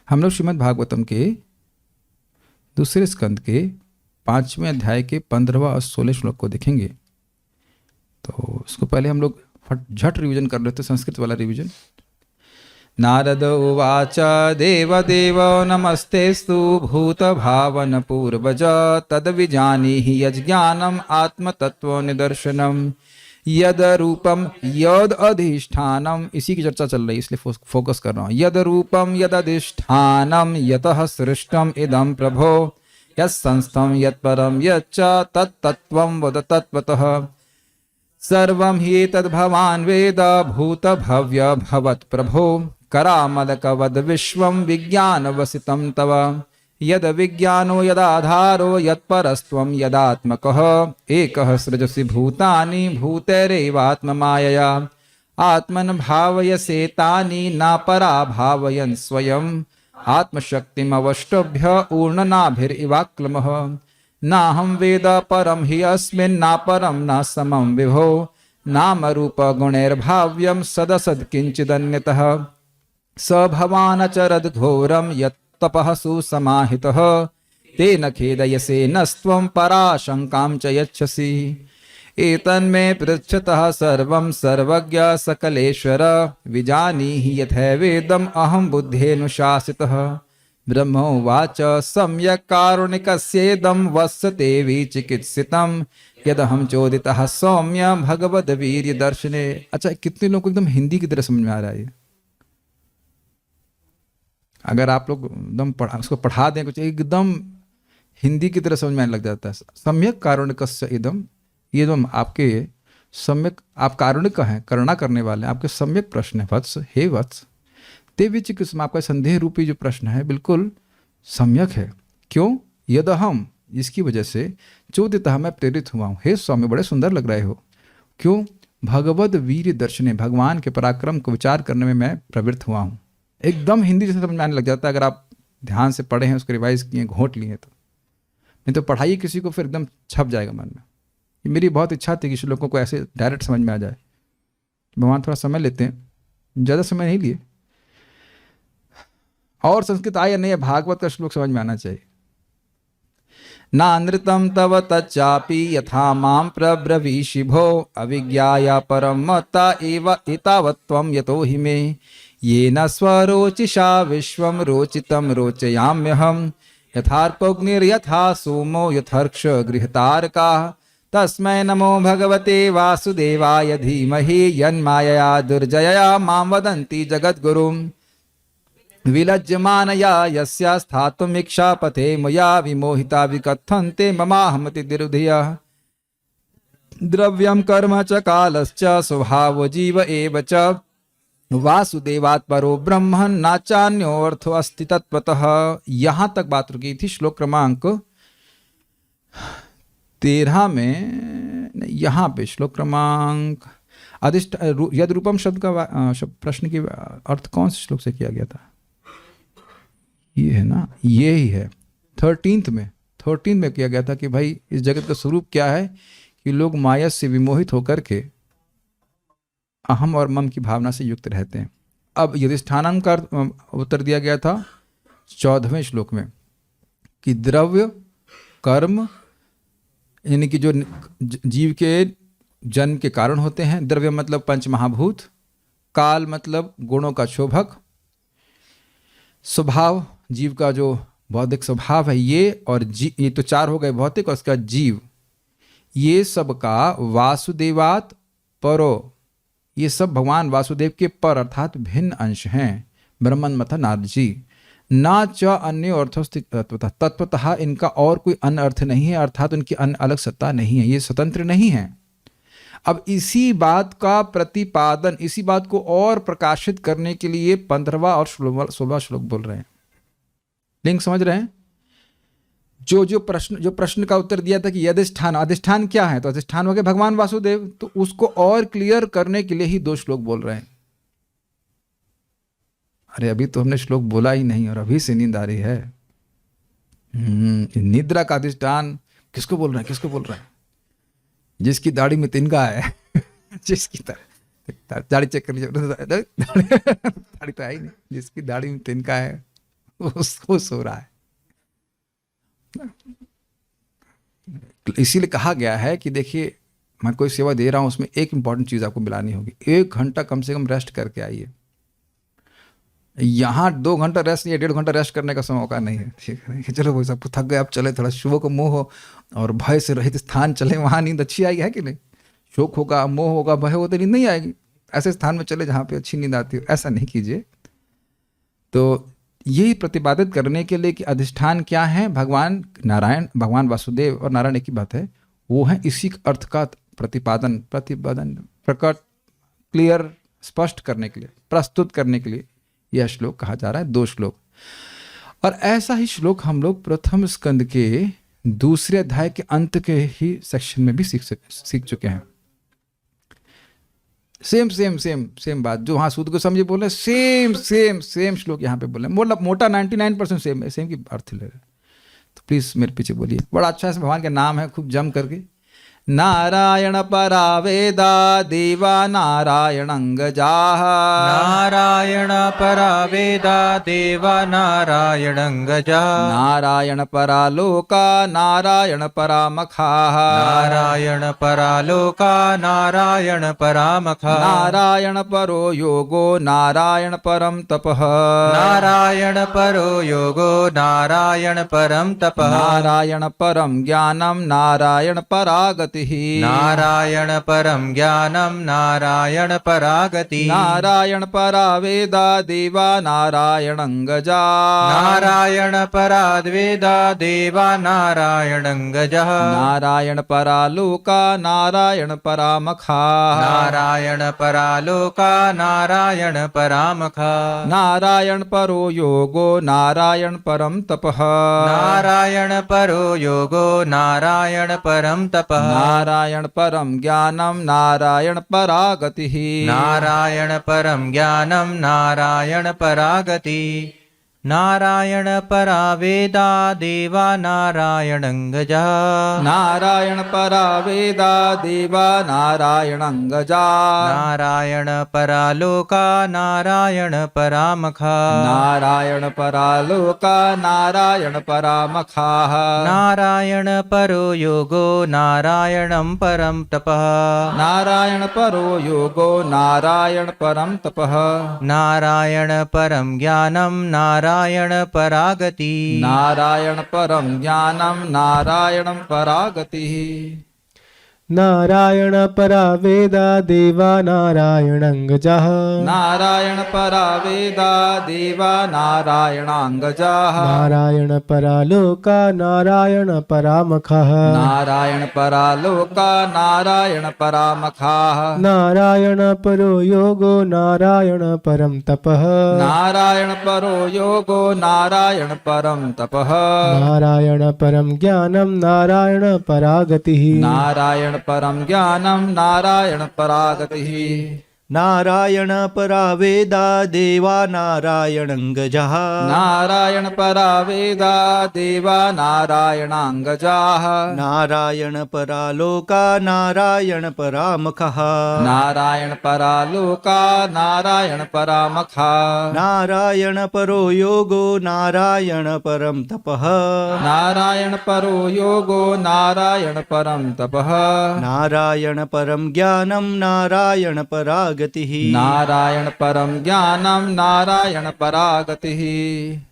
हम लोग श्रीमद् भागवतम के दूसरे स्कंद के 5वें अध्याय के 15वां और 16 श्लोक को देखेंगे। तो उसको पहले हम लोग झट रिवीजन कर लेते, संस्कृत वाला रिवीजन। नारद उवाच देवदेव नमस्तेस्तु भूतभावन पूर्वज तद्विजानीहि यज्ञानम् आत्मतत्त्वनिदर्शनम् यद रूपम यद अधिष्ठानम। इसी की चर्चा चल रही है इसलिए फोकस कर रहा हूँ। यद रूपम यद अधिष्ठानम यतः सृष्टम इदं प्रभो यत्संस्थं यत्परम यच्च तत्तत्त्वं वद तत्त्वतः सर्वं हि तद्भवान् वेद भूतभव्य भवत्प्रभो करामलकवद् विश्वं विज्ञानवसितं तव यद विज्ञानो यदाधारो यत्परस्त्वं यदात्मकः एकः सृजसि भूतानि भूतैरेवात्ममायया आत्मन् भावयसे तानि नापरा भावयन् स्वयं आत्मशक्तिमवष्टभ्य ऊर्णनाभिरिवाक्लमः नाहं वेद परं हि अस्मिन् नापरं न समं विभो नामरूपगुणैर्भाव्यं सदसद् किञ्चिदन्यतः स भवानचरद् घोरं यत् तपः सुसमाहितः तेन खेदयसे नस्त्वं पराशंकां च यच्छसि एतन्मे पृच्छतः सर्वं सर्वज्ञ सकलेश्वर विजानीहि यथैवेदम् अहं बुद्धेनुशासितः ब्रह्मोवाच सम्यक् कारुणिकस्येदं वत्सते विचिकित्सितं यदहं चोदितः सौम्य भगवद्वीर्य दर्शने। अच्छा, कितने लोगों को एकदम हिंदी की तरह समझ में आ रहा है? अगर आप लोग एकदम उसको पढ़ा दें कुछ एकदम हिंदी की तरह समझ में आने लग जाता है। सम्यक कारुणिकस्य इदम, ये एकदम आपके सम्यक, आप कारुणिक हैं, करुणा करने वाले हैं। आपके सम्यक प्रश्न है वत्स, हे वत्स ते विचिकित्सा, आपका संदेह रूपी जो प्रश्न है बिल्कुल सम्यक है। क्यों? यदहम, इसकी वजह से चोदितः, मैं प्रेरित हुआ हूँ। हे स्वामी, बड़े सुंदर लग रहे हो। क्यों? भगवद वीर्य दर्शने, भगवान के पराक्रम को विचार करने में मैं प्रवृत्त हुआ हूँ। एकदम हिंदी जैसे समझ में आने लग जाता है अगर आप ध्यान से पढ़े हैं, उसको रिवाइज किए, घोंट लिए तो। नहीं तो पढ़ाइए किसी को, फिर एकदम छप जाएगा मन में। ये मेरी बहुत इच्छा थी कि श्लोकों को ऐसे डायरेक्ट समझ में आ जाए। भगवान थोड़ा समय लेते हैं, ज़्यादा समय नहीं लिए। और संस्कृत आए या नहीं, भागवत का श्लोक समझ में आना चाहिए। नानृतं तव तच्चापि यथा मां प्रब्रवीषि भो अविज्ञाया परं मत्ता एव एतावत्त्वं यतो हि मे येन स्वरोचिषा विश्वं रोचितं रोचयाम्यहं यथार्पग्निर्यथा सोमो यथर्क्ष गृहतारकाः तस्मै नमो भगवते वासुदेवाय धीमहि यन्मायया दुर्जयया मां वदन्ति जगद्गुरुं विलज्जमानया यस्या स्थातुमिच्छापथे मया विमोहिता विकथन्ते ममाहमति दिरुधियः द्रव्यं कर्म च कालश्च स्वभावो जीव एव च वासुदेवात् परो ब्रह्मन् नाचान्यो अर्थो अस्ति तत्त्वतः। यहाँ तक बात रुकी थी श्लोक क्रमांक 13 में। यहाँ पे श्लोक क्रमांक यद रूपम शब्द का प्रश्न की अर्थ कौन से श्लोक से किया गया था? ये है ना, ये ही है 13 में किया गया था कि भाई इस जगत का स्वरूप क्या है कि लोग माया से विमोहित होकर के अहम और मम की भावना से युक्त रहते हैं। अब यधिष्ठानम का उत्तर दिया गया था 14वें श्लोक में कि द्रव्य कर्म यानी कि जो जीव के जन्म के कारण होते हैं, द्रव्य मतलब पंच महाभूत, काल मतलब गुणों का शोभक, स्वभाव जीव का जो बौद्धिक स्वभाव है ये, और ये तो 4 हो गए भौतिक, और उसका जीव, ये सब का वासुदेवात परो, ये सब भगवान वासुदेव के पर अर्थात भिन्न अंश हैं। ब्रह्मन मथा नारद जी ना च अन्य अर्थोस्ति तत्वतः, इनका और कोई अन्य अर्थ नहीं है, अर्थात उनकी अन्य अलग सत्ता नहीं है, ये स्वतंत्र नहीं है। अब इसी बात का प्रतिपादन, इसी बात को और प्रकाशित करने के लिए 15वां और 16वां श्लोक बोल रहे हैं। लिंक समझ रहे हैं? जो प्रश्न का उत्तर दिया था कि यधिष्ठान, अधिष्ठान क्या है, तो अधिष्ठान हो गए भगवान वासुदेव, तो उसको और क्लियर करने के लिए ही 2 श्लोक बोल रहे हैं। अरे अभी तो हमने श्लोक बोला ही नहीं और अभी से नींद आ रही है। निद्रा का अधिष्ठान किसको बोल रहे हैं? किसको बोल रहे हैं? जिसकी दाढ़ी में तिनका है जिसकी दाढ़ी चेक कर लीजिए, दाढ़ी तो है ही नहीं, जिसकी दाढ़ी में तिनका है वो सो रहा है। इसीलिए कहा गया है कि देखिए, मैं कोई सेवा दे रहा हूं, उसमें एक इंपॉर्टेंट चीज आपको मिलानी होगी, 1 घंटा कम से कम रेस्ट करके आइए। यहाँ 2 घंटा रेस्ट नहीं है, 1.5 घंटा रेस्ट करने का समय मौका नहीं है। ठीक है कि चलो भाई साहब थक गए, आप चले, थोड़ा शुभ को मोह हो और भय से रहित स्थान चले, वहाँ नींद अच्छी आएगी, है कि नहीं? शोक होगा, मोह होगा, भय होगा तो नींद नहीं आएगी। ऐसे स्थान में चले जहाँ पे अच्छी नींद आती हो, ऐसा नहीं कीजिए। तो यही प्रतिपादित करने के लिए कि अधिष्ठान क्या है, भगवान नारायण, भगवान वासुदेव और नारायण एक ही बात है, वो है इसी अर्थ का प्रतिपादन प्रकट क्लियर स्पष्ट करने के लिए, प्रस्तुत करने के लिए यह श्लोक कहा जा रहा है, 2 श्लोक। और ऐसा ही श्लोक हम लोग प्रथम स्कंद के 2 अध्याय के अंत के ही सेक्शन में भी सीख चुके हैं। सेम बात जो वहां सूद को समझे बोले, सेम श्लोक यहाँ पे बोले, मोटा 99% सेम की अर्थ ले रहे। तो प्लीज मेरे पीछे बोलिए। बड़ा अच्छा है, भगवान के नाम है, खूब जम करके। नारायण परा वेदा देवा नारायणंगजाः, नारायण परा वेदा देवा नारायणंगजाः, नारायण परा लोका नारायण परामखाः, नारायण परा लोका नारायण परामखाः, नारायण परो योगो नारायण परम तपः, नारायण परो योगो नारायण परम तपः, नारायण परम ज्ञानम नारायण परागति, नारायण परम ज्ञानम नारायण परागति, नारायण परा वेदा देवा नारायणंगजा, नारायण परा वेदा देवा नारायणंगजः, नारायण परा लोका नारायण परामखा, नारायण परा लोका नारायण परामखा, नारायण परो योगो नारायण परम तपः, नारायण परो योगो नारायण परम तपः, नारायण परम ज्ञानम नारायण परागति, नारायण परम ज्ञानम नारायण परागति, नारायण परा वेदा देवा नारायणंगजा, नारायण परा वेदा देवा नारायणंगजा, नारायण परा लोका नारायण परामखा, नारायण परा लोका नारायण परामखाः, नारायण परो योगो नारायणं परम तपः, नारायण परो योगो नारायण परम तपः, नारायण परम ज्ञानम नारायण परागति, नारायण परम ज्ञानम नारायण परागति, नारायण परा वेदा देवा नारायणंगजाः, नारायण परा वेदा देवा नारायणांगजाः, नारायण परा लोका नारायण परामखः, नारायण परा लोका नारायण परामखाः, नारायण परो योगो नारायण परम तपः, नारायण परो योगो नारायण परम तपः, नारायण परम ज्ञानम नारायण परागतिः, नारायण परम ज्ञानम नारायण परागतिः, नारायण परा वेदा देवा नारायणंगजाः, नारायण परा वेदा देवा नारायणांगजाः, नारायण परा लोका नारायण परामखः, नारायण परा लोका नारायण परामखा, नारायण परो योगो नारायण परम तपः, नारायण परो योगो नारायण परम तपः, नारायण परम ज्ञानम नारायण परागतिः, नारायण परम ज्ञानम नारायण परागतिः,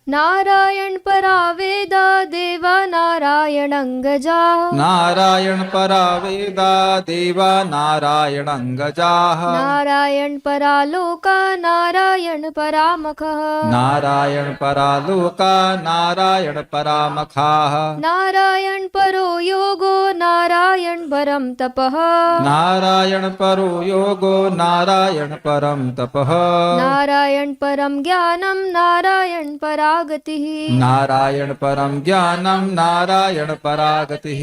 नारायण परा वेदा देवा नारायणंगजाः, नारायण परा वेदा देवा नारायणंगजाः, नारायण परा लोका नारायण परामखः, नारायण परा लोका नारायण परामखाः, नारायण परो योगो नारायण परम तपः, नारायण परो योगो नारायण परम तपः, नारायण परम ज्ञानम नारायण परागतिः, नारायण परम ज्ञानम नारायण परागतिः,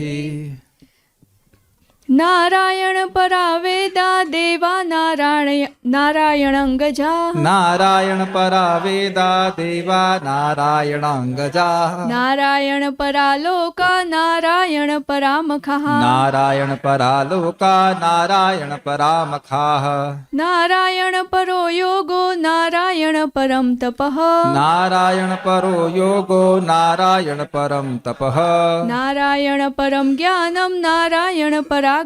नारायण परा वेदा देवा नारायणं गजा नारायण परा वेदा देवा नारायणाङ्गजाः नारायण परा लोका नारायण परामखः नारायण परा लोका नारायण परामखाः नारायण परो योगो नारायण परम तपः नारायण परो योगो नारायण परम तपः नारायण परम ज्ञानम नारायण परागतिः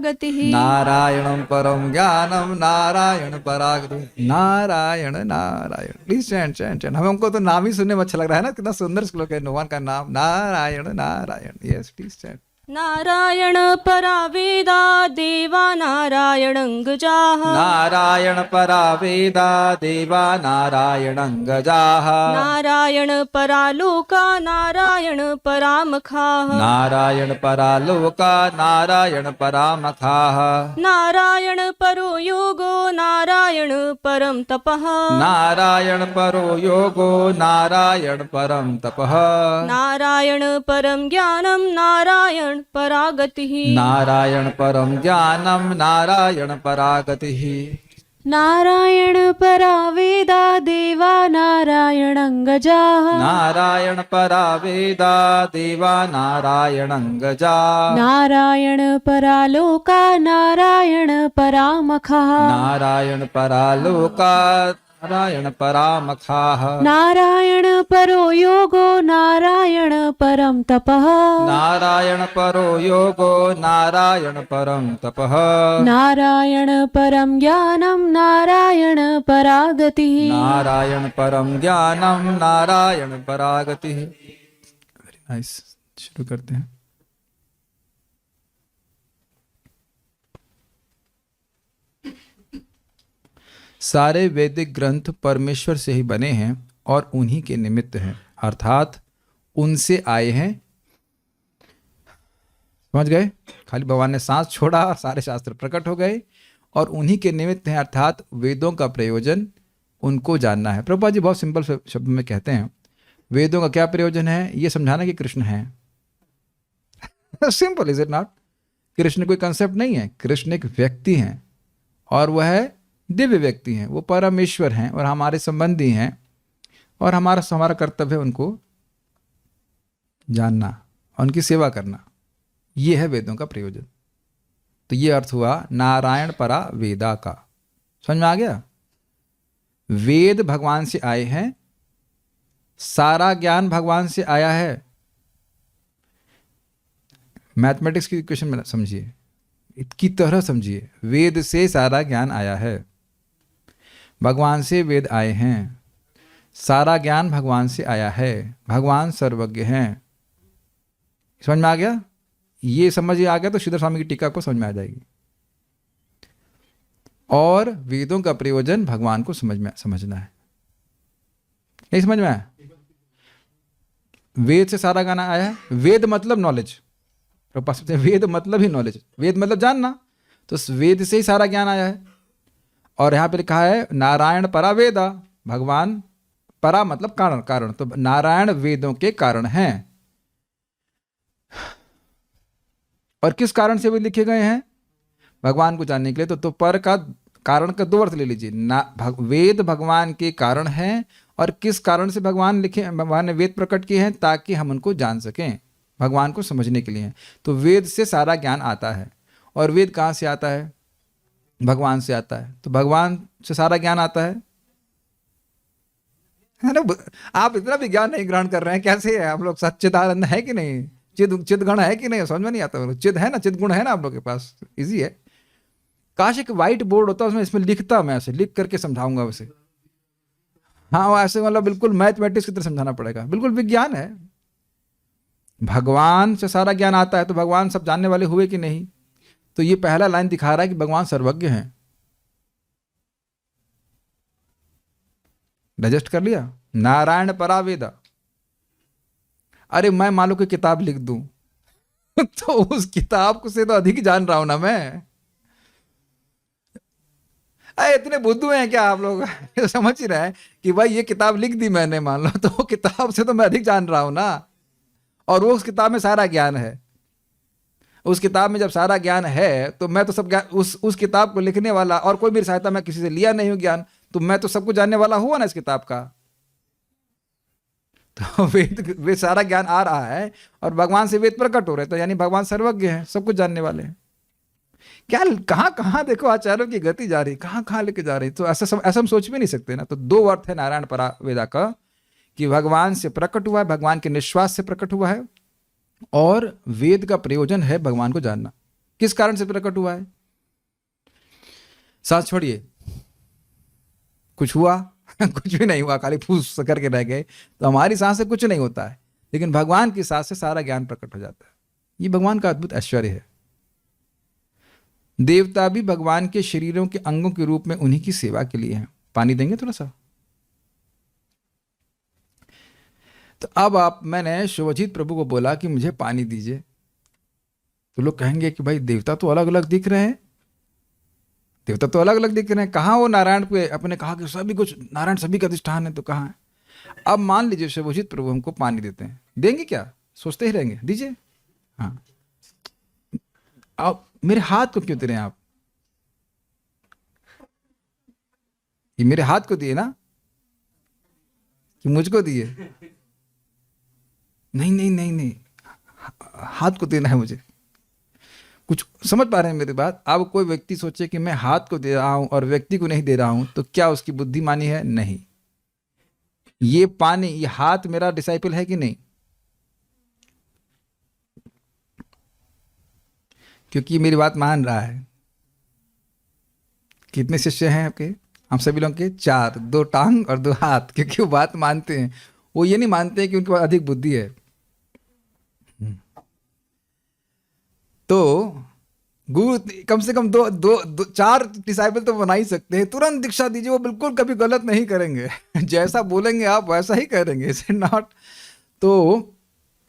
नारायणं परम ज्ञानम नारायण परागति। नारायण नारायण। Please chant. हमको तो नाम ही सुनने में अच्छा लग रहा है ना, कितना सुंदर श्लोक है भगवान का नाम, Narayan Narayan. Yes please chant. Narayan परा वेदा देवा नारायणं गजाः नारायण परा वेदा देवा नारायणाङ्गजाः नारायण परा लोका नारायण परामखाः नारायण परा लोका नारायण परामखाः नारायण परो योगो नारायण परम तपः नारायण परो योगो नारायण परम तपः नारायण परम ज्ञानम नारायण परागतिः नारायण परम ज्ञानम नारायण परागतिः नारायण परा वेदा देवा नारायणं गजाः नारायण परा वेदा देवा नारायणाङ्गजाः नारायण परा लोका नारायण परामखः नारायण परा लोका नारायण परामखाः नारायण परो योगो नारायण परम तपः नारायण परो योगो नारायण परम तपः नारायण परम ज्ञानम नारायण परागतिः नारायण परम ज्ञानम नारायण परागतिः। Very nice. शुरू करते हैं। सारे वैदिक ग्रंथ परमेश्वर से ही बने हैं और उन्हीं के निमित्त हैं, अर्थात उनसे आए हैं। समझ गए? खाली भगवान ने सांस छोड़ा और सारे शास्त्र प्रकट हो गए और उन्हीं के निमित्त हैं, अर्थात वेदों का प्रयोजन उनको जानना है। प्रभुपाद जी बहुत सिंपल शब्द में कहते हैं, वेदों का क्या प्रयोजन है? ये समझाना कि कृष्ण है। Simple, is it not? Krishna कोई कंसेप्ट नहीं है, कृष्ण एक व्यक्ति हैं और वह दिव्य व्यक्ति हैं, वो परमेश्वर हैं और हमारे संबंधी हैं और हमारा कर्तव्य है उनको जानना, उनकी सेवा करना। ये है वेदों का प्रयोजन। तो ये अर्थ हुआ नारायण परा वेदा का। समझ में आ गया? वेद भगवान से आए हैं, सारा ज्ञान भगवान से आया है। मैथमेटिक्स की इक्वेशन में समझिए, इसकी तरह समझिए, वेद से सारा ज्ञान आया है, भगवान से वेद आए हैं, सारा ज्ञान भगवान से आया है, भगवान सर्वज्ञ हैं। समझ में आ गया? ये समझ आ गया तो श्रीधर स्वामी की टीका को समझ में आ जाएगी। और वेदों का प्रयोजन भगवान को समझना है। नहीं समझ में आया? वेद से सारा ज्ञान आया है। वेद मतलब नॉलेज, वेद मतलब ही नॉलेज, वेद मतलब जानना, तो वेद से ही सारा ज्ञान आया है। और यहाँ पे लिखा है नारायण परा वेदा, भगवान परा मतलब कारण, तो नारायण वेदों के कारण हैं। और किस कारण से वे लिखे गए हैं? भगवान को जानने के लिए। तो पर का कारण का दो अर्थ ले लीजिए। वेद भगवान के कारण हैं और किस कारण से भगवान ने वेद प्रकट किए हैं? ताकि हम उनको जान सकें, भगवान को समझने के लिए। तो वेद से सारा ज्ञान आता है। और वेद कहाँ से आता है? भगवान से आता है। तो भगवान से सारा ज्ञान आता है ना? आप इतना भी ज्ञान नहीं ग्रहण कर रहे हैं, कैसे है आप लोग? सच्चिदानंद है कि नहीं? चिद गण है कि नहीं? समझ में नहीं आता। चिद है ना, चिद गुण है ना आप लोग के पास? इजी है। काश एक व्हाइट बोर्ड होता, उसमें इसमें लिखता, मैं ऐसे लिख करके समझाऊंगा वैसे। हाँ, ऐसे मतलब बिल्कुल मैथमेटिक्स की तरह समझाना पड़ेगा। बिल्कुल विज्ञान है। भगवान से सारा ज्ञान आता है, तो भगवान सब जानने वाले हुए कि नहीं? तो ये पहला लाइन दिखा रहा है कि भगवान सर्वज्ञ हैं। डाइजेस्ट कर लिया? नारायण परा वेदा। अरे मैं मान लो कि किताब लिख दूं तो उस किताब को से तो अधिक जान रहा हूं ना मैं। अरे इतने बुद्धू हैं क्या आप लोग? समझ ही रहे हैं कि भाई ये किताब लिख दी मैंने, मान लो, तो किताब से तो मैं अधिक जान रहा हूं ना। और वो उस किताब में सारा ज्ञान है। उस किताब में जब सारा ज्ञान है तो मैं तो सब ज्ञान उस किताब को लिखने वाला, और कोई मेरी सहायता मैं किसी से लिया नहीं हूं ज्ञान, तो मैं तो सब कुछ जानने वाला हुआ ना इस किताब का। तो वेद सारा ज्ञान आ रहा है और भगवान से वेद प्रकट हो रहे, तो यानी भगवान सर्वज्ञ हैं, सब कुछ जानने वाले हैं। क्या कहाँ कहाँ देखो आचार्यों की गति जा रही, कहाँ कहाँ लेके जा रही। तो ऐसा हम सोच भी नहीं सकते ना। तो दो अर्थ है नारायण परा वेदा का, कि भगवान से प्रकट हुआ है, भगवान के निश्वास से प्रकट हुआ है, और वेद का प्रयोजन है भगवान को जानना। किस कारण से प्रकट हुआ है? सांस छोड़िए, कुछ हुआ? कुछ भी नहीं हुआ, खाली फूस करके रह गए। तो हमारी सांस से कुछ नहीं होता है, लेकिन भगवान की सांस से सारा ज्ञान प्रकट हो जाता है। ये भगवान का अद्भुत ऐश्वर्य है। देवता भी भगवान के शरीरों के अंगों के रूप में उन्हीं की सेवा के लिए हैं। पानी देंगे थोड़ा सा? तो अब मैंने शुभजीत प्रभु को बोला कि मुझे पानी दीजिए, तो लोग कहेंगे कि भाई देवता तो अलग अलग दिख रहे हैं, देवता तो अलग अलग दिख रहे हैं, कहाँ वो नारायण पे अपने कहा कि सभी कुछ नारायण सभी का अधिष्ठान है, तो कहाँ है? अब मान लीजिए शुभजीत प्रभु हमको पानी देते हैं, देंगे क्या? सोचते ही रहेंगे, दीजिए। हाँ, अब मेरे हाथ को क्यों दे रहे हैं आप? ये मेरे हाथ को दिए ना, कि मुझको दिए? नहीं नहीं नहीं नहीं, हाथ को देना है मुझे। कुछ समझ पा रहे हैं मेरी बात? अब कोई व्यक्ति सोचे कि मैं हाथ को दे रहा हूं और व्यक्ति को नहीं दे रहा हूं, तो क्या उसकी बुद्धिमानी है? नहीं। ये पानी, ये हाथ मेरा डिसाइपल है कि नहीं? क्योंकि मेरी बात मान रहा है। कितने शिष्य हैं आपके? हम सभी लोगों के 4, 2 टांग और 2 हाथ, क्योंकि वो बात मानते हैं। वो ये नहीं मानते हैं कि उनके पास अधिक बुद्धि है। तो गुरु कम से कम 4 डिसाइपल तो बना ही सकते हैं। तुरंत दीक्षा दीजिए, वो बिल्कुल कभी गलत नहीं करेंगे। जैसा बोलेंगे आप वैसा ही करेंगे, इज इट नॉट? तो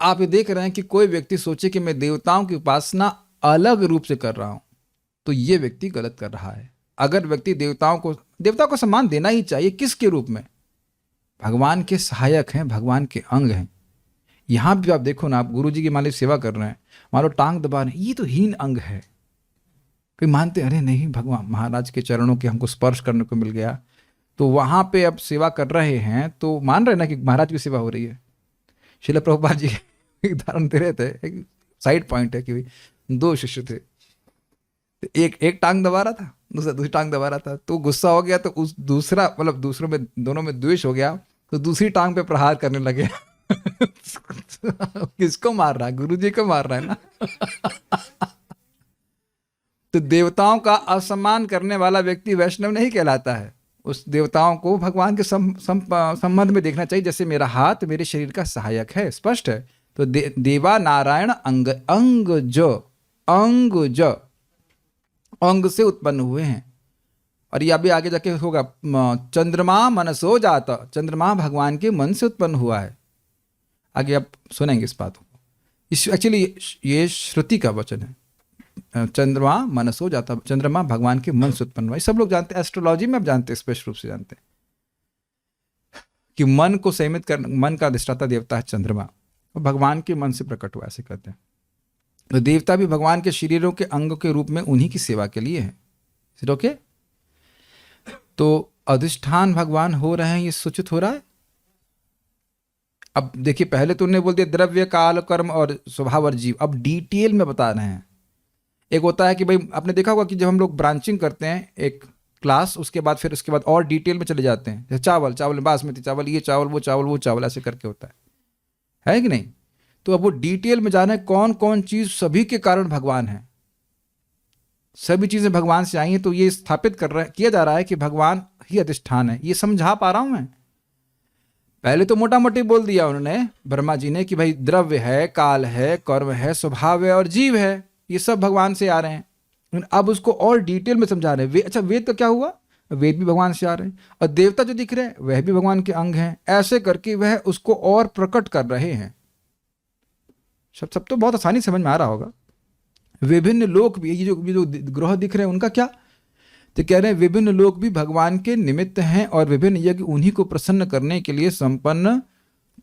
आप ये देख रहे हैं कि कोई व्यक्ति सोचे कि मैं देवताओं की उपासना अलग रूप से कर रहा हूं, तो ये व्यक्ति गलत कर रहा है। अगर व्यक्ति देवताओं को सम्मान देना ही चाहिए। किसके रूप में? भगवान के सहायक हैं, भगवान के अंग हैं। यहां भी आप देखो ना, आप गुरु जी की मान लो सेवा कर रहे हैं, मान लो टांग दबा रहे हैं, ये तो हीन अंग है। कोई मानते अरे नहीं, भगवान महाराज के चरणों के हमको स्पर्श करने को मिल गया, तो वहां पे अब सेवा कर रहे हैं, तो मान रहे ना कि महाराज की सेवा हो रही है। श्रील प्रभुपाद जी उदाहरण दे रहे थे, एक साइड पॉइंट है कि 2 शिष्य थे, एक टांग दबा रहा था, दूसरी टांग दबा रहा था। तो गुस्सा हो गया, तो उस दूसरा मतलब दूसरों में दोनों में द्वेष हो गया, तो दूसरी टांग पे प्रहार करने लगे। किसको मार रहा है? गुरु जी को मार रहा है ना। तो देवताओं का असम्मान करने वाला व्यक्ति वैष्णव नहीं कहलाता है। उस देवताओं को भगवान के संबंध में देखना चाहिए। जैसे मेरा हाथ मेरे शरीर का सहायक है, स्पष्ट है। तो देवा नारायण अंग से उत्पन्न हुए हैं। और ये अभी आगे जाके होगा, चंद्रमा मनसो जाता, चंद्रमा भगवान के मन से उत्पन्न हुआ है। आगे आप सुनेंगे इस बात को। एक्चुअली ये श्रुति का वचन है। चंद्रमा मनसो जाता, चंद्रमा भगवान के मन से उत्पन्न हुआ। सब लोग जानते हैं, एस्ट्रोलॉजी में आप जानते हैं, स्पष्ट रूप से जानते हैं कि मन को संयमित कर, मन का अधिष्ठाता देवता है चंद्रमा, और भगवान के मन से प्रकट हुआ, ऐसे कहते हैं। तो देवता भी भगवान के शरीरों के अंग के रूप में उन्हीं की सेवा के लिए है। ओके, तो अधिष्ठान भगवान हो रहे हैं, ये सूचित हो रहा है। अब देखिए, पहले तो उन्होंने बोल दिया द्रव्य, काल, कर्म और स्वभाव और जीव। अब डिटेल में बता रहे हैं। एक होता है कि भाई आपने देखा होगा कि जब हम लोग ब्रांचिंग करते हैं एक क्लास, उसके बाद और डिटेल में चले जाते हैं। जैसे चावल बासमती चावल, ये चावल, वो चावल, ऐसे करके होता है कि नहीं? तो अब वो डिटेल में जाना है कौन कौन चीज सभी के कारण भगवान है। सभी चीजें भगवान से आई हैं, तो ये स्थापित किया जा रहा है कि भगवान ही अधिष्ठान है। ये समझा पा रहा हूं मैं? पहले तो मोटा मोटी बोल दिया उन्होंने, ब्रह्मा जी ने, कि भाई द्रव्य है, काल है, कर्म है, स्वभाव है और जीव है, ये सब भगवान से आ रहे हैं। अब उसको और डिटेल में समझा रहे हैं। अच्छा, वेद का क्या हुआ? वेद भी भगवान से आ रहे हैं, और देवता जो दिख रहे हैं वह भी भगवान के अंग हैं। ऐसे करके वह उसको और प्रकट कर रहे हैं। सब तो बहुत आसानी समझ में आ रहा होगा। विभिन्न लोक भी, ये जो ग्रह दिख रहे हैं उनका क्या? तो कह रहे हैं विभिन्न लोक भी भगवान के निमित्त हैं, और विभिन्न यज्ञ उन्हीं को प्रसन्न करने के लिए संपन्न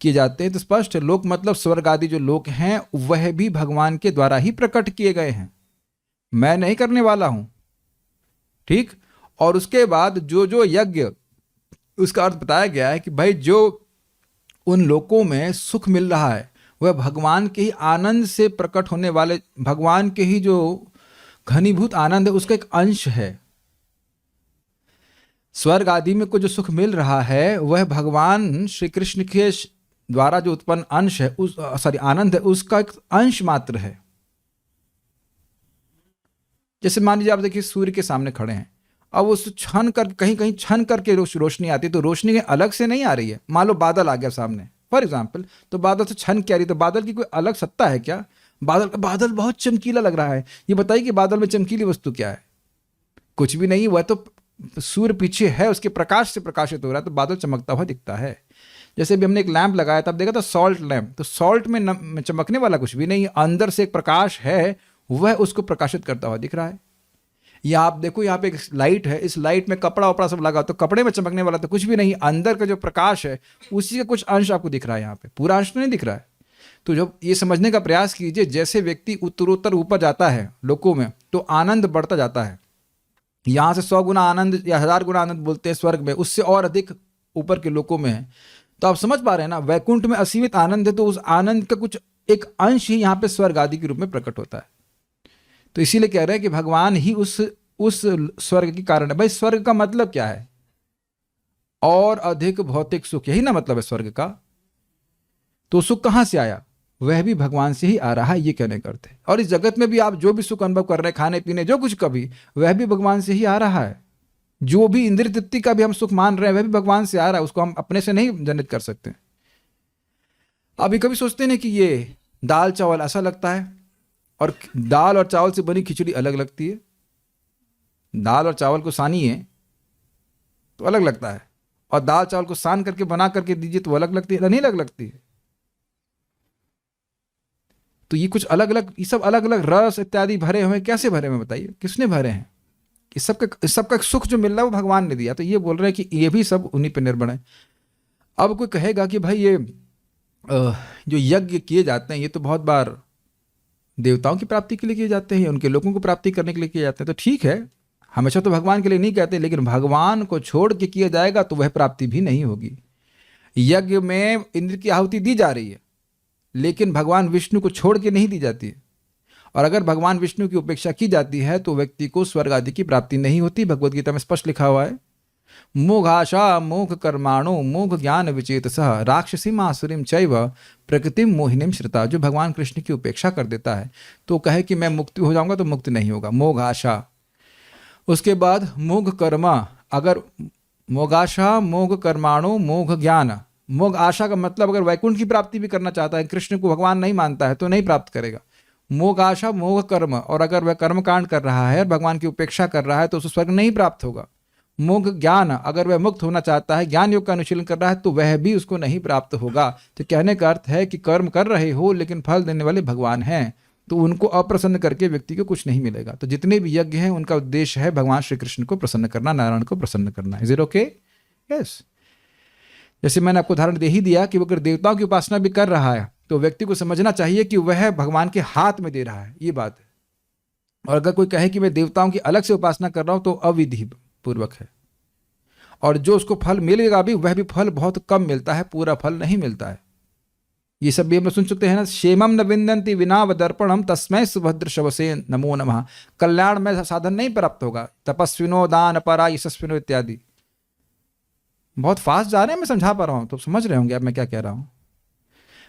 किए जाते हैं, तो स्पष्ट है लोक मतलब स्वर्ग आदि जो लोक हैं वह भी भगवान के द्वारा ही प्रकट किए गए हैं, मैं नहीं करने वाला हूं। ठीक। और उसके बाद जो जो यज्ञ, उसका अर्थ बताया गया है कि भाई जो उन लोकों में सुख मिल रहा है वह भगवान के ही आनंद से प्रकट होने वाले, भगवान के ही जो घनीभूत आनंद है उसका एक अंश है। स्वर्ग आदि में को जो सुख मिल रहा है वह भगवान श्री कृष्ण के द्वारा जो उत्पन्न अंश है, उस आनंद है, उसका एक अंश मात्र है। जैसे मान लीजिए आप देखिए सूर्य के सामने खड़े हैं, अब उस छन कर कहीं कहीं छन करके रोशनी आती है, तो रोशनी अलग से नहीं आ रही है। मान लो बादल आ गया सामने फॉर एग्जाम्पल, तो बादल से छन क्या रही, तो बादल की कोई अलग सत्ता है क्या? बादल बहुत चमकीला लग रहा है, ये बताइए कि बादल में चमकीली वस्तु क्या है? कुछ भी नहीं, वह तो सूर्य पीछे है, उसके प्रकाश से प्रकाशित हो रहा है, तो बादल चमकता हुआ दिखता है। जैसे भी हमने एक लैंप लगाया था, अब देखा था सॉल्ट लैंप, तो सॉल्ट में चमकने वाला कुछ भी नहीं, अंदर से एक प्रकाश है, वह उसको प्रकाशित करता हुआ दिख रहा है। या आप देखो यहाँ पे एक लाइट है, इस लाइट में कपड़ा वपड़ा सब लगा, तो कपड़े में चमकने वाला तो कुछ भी नहीं, अंदर का जो प्रकाश है उसी का कुछ अंश आपको दिख रहा है, यहाँ पे पूरा अंश तो नहीं दिख रहा है। तो जब ये समझने का प्रयास कीजिए, जैसे व्यक्ति उत्तरोत्तर ऊपर जाता है लोकों में, तो आनंद बढ़ता जाता है। यहाँ से 100 गुना आनंद या 1000 गुना आनंद बोलते हैं स्वर्ग में, उससे और अधिक ऊपर के लोकों में है। तो आप समझ पा रहे हैं ना, वैकुंठ में असीमित आनंद है, तो उस आनंद का कुछ एक अंश ही यहाँ पे स्वर्ग आदि के रूप में प्रकट होता है। तो इसीलिए कह रहे हैं कि भगवान ही उस स्वर्ग के कारण है। भाई स्वर्ग का मतलब क्या है? और अधिक भौतिक सुख, यही ना मतलब है स्वर्ग का। तो सुख कहां से आया? वह भी भगवान से ही आ रहा है, ये कहने करते। और इस जगत में भी आप जो भी सुख अनुभव कर रहे हैं, खाने पीने जो कुछ कभी, वह भी भगवान से ही आ रहा है। जो भी इंद्रिय तृप्ति का भी हम सुख मान रहे हैं, वह भी भगवान से आ रहा है, उसको हम अपने से नहीं जनित कर सकते। अभी कभी सोचते हैं कि ये दाल चावल ऐसा लगता है, और दाल और चावल से बनी खिचड़ी अलग लगती है। दाल और चावल को सानिए तो अलग लगता है, और दाल चावल को सान करके बना करके दीजिए तो अलग लगती है, नहीं अलग लगती है। तो ये कुछ अलग अलग, ये सब अलग अलग रस इत्यादि भरे हुए, कैसे भरे हुए बताइए, किसने भरे हैं? इस सबका सुख जो मिल रहा है वो भगवान ने दिया। तो ये बोल रहे हैं कि ये भी सब उन्हीं पर निर्भर है। अब कोई कहेगा कि भाई ये जो यज्ञ किए जाते हैं ये तो बहुत बार देवताओं की प्राप्ति के लिए किए जाते हैं, उनके लोगों को प्राप्ति करने के लिए किए जाते हैं। तो ठीक है, हमेशा तो भगवान के लिए नहीं कहते, लेकिन भगवान को छोड़ के किया जाएगा तो वह प्राप्ति भी नहीं होगी। यज्ञ में इंद्र की आहुति दी जा रही है, लेकिन भगवान विष्णु को छोड़ के नहीं दी जाती है। और अगर भगवान विष्णु की उपेक्षा की जाती है तो व्यक्ति को स्वर्ग आदि की प्राप्ति नहीं होती। भगवद गीता में स्पष्ट लिखा हुआ है, मोघाशा मोघ कर्माणो मोघ ज्ञान विचेतसः राक्षसीम आसुरीम चैव प्रकृतिम मोहिनीम श्रिता। जो भगवान कृष्ण की उपेक्षा कर देता है तो कहे कि मैं मुक्ति हो जाऊंगा, तो मुक्ति नहीं होगा, मोघ आशा। उसके बाद मोघ कर्मा, अगर मोघाशा मोघ कर्माणो मोघ ज्ञान, मोघ आशा का मतलब अगर वैकुंठ की प्राप्ति भी करना चाहता है, कृष्ण को भगवान नहीं मानता है तो नहीं प्राप्त करेगा। मोघ आशा मोघ कर्म, और अगर वह कर्म कांड कर रहा है, भगवान की उपेक्षा कर रहा है, तो उसे स्वर्ग नहीं प्राप्त होगा। मोघ ज्ञान, अगर वह मुक्त होना चाहता है, ज्ञान योग का अनुशीलन कर रहा है, तो वह भी उसको नहीं प्राप्त होगा। तो कहने का अर्थ है कि कर्म कर रहे हो लेकिन फल देने वाले भगवान हैं, तो उनको अप्रसन्न करके व्यक्ति को कुछ नहीं मिलेगा। तो जितने भी यज्ञ हैं उनका उद्देश्य है भगवान श्री कृष्ण को प्रसन्न करना, नारायण को प्रसन्न करना। Is it okay? यस। जैसे मैंने आपको उदाहरण दे ही दिया कि वो अगर देवताओं की उपासना भी कर रहा है तो व्यक्ति को समझना चाहिए कि वह भगवान के हाथ में दे रहा है, ये बात है। और अगर कोई कहे कि मैं देवताओं की अलग से उपासना कर रहा हूं तो अविधि पूर्वक है, और जो उसको फल मिलेगा भी वह भी फल बहुत कम मिलता है, पूरा फल नहीं मिलता है। ये सब भी हम सुन चुके हैं ना, क्षेमम न विंदन्ति विना वदर्पणम तस्मै सुभद्र शवसे नमो नमः। कल्याण में साधन नहीं प्राप्त होगा, तपस्विनो दान परा यशस्विनो इत्यादि। बहुत फास्ट जा रहे हैं, मैं समझा पा रहा हूं तो समझ रहे होंगे अब मैं क्या कह रहा हूं।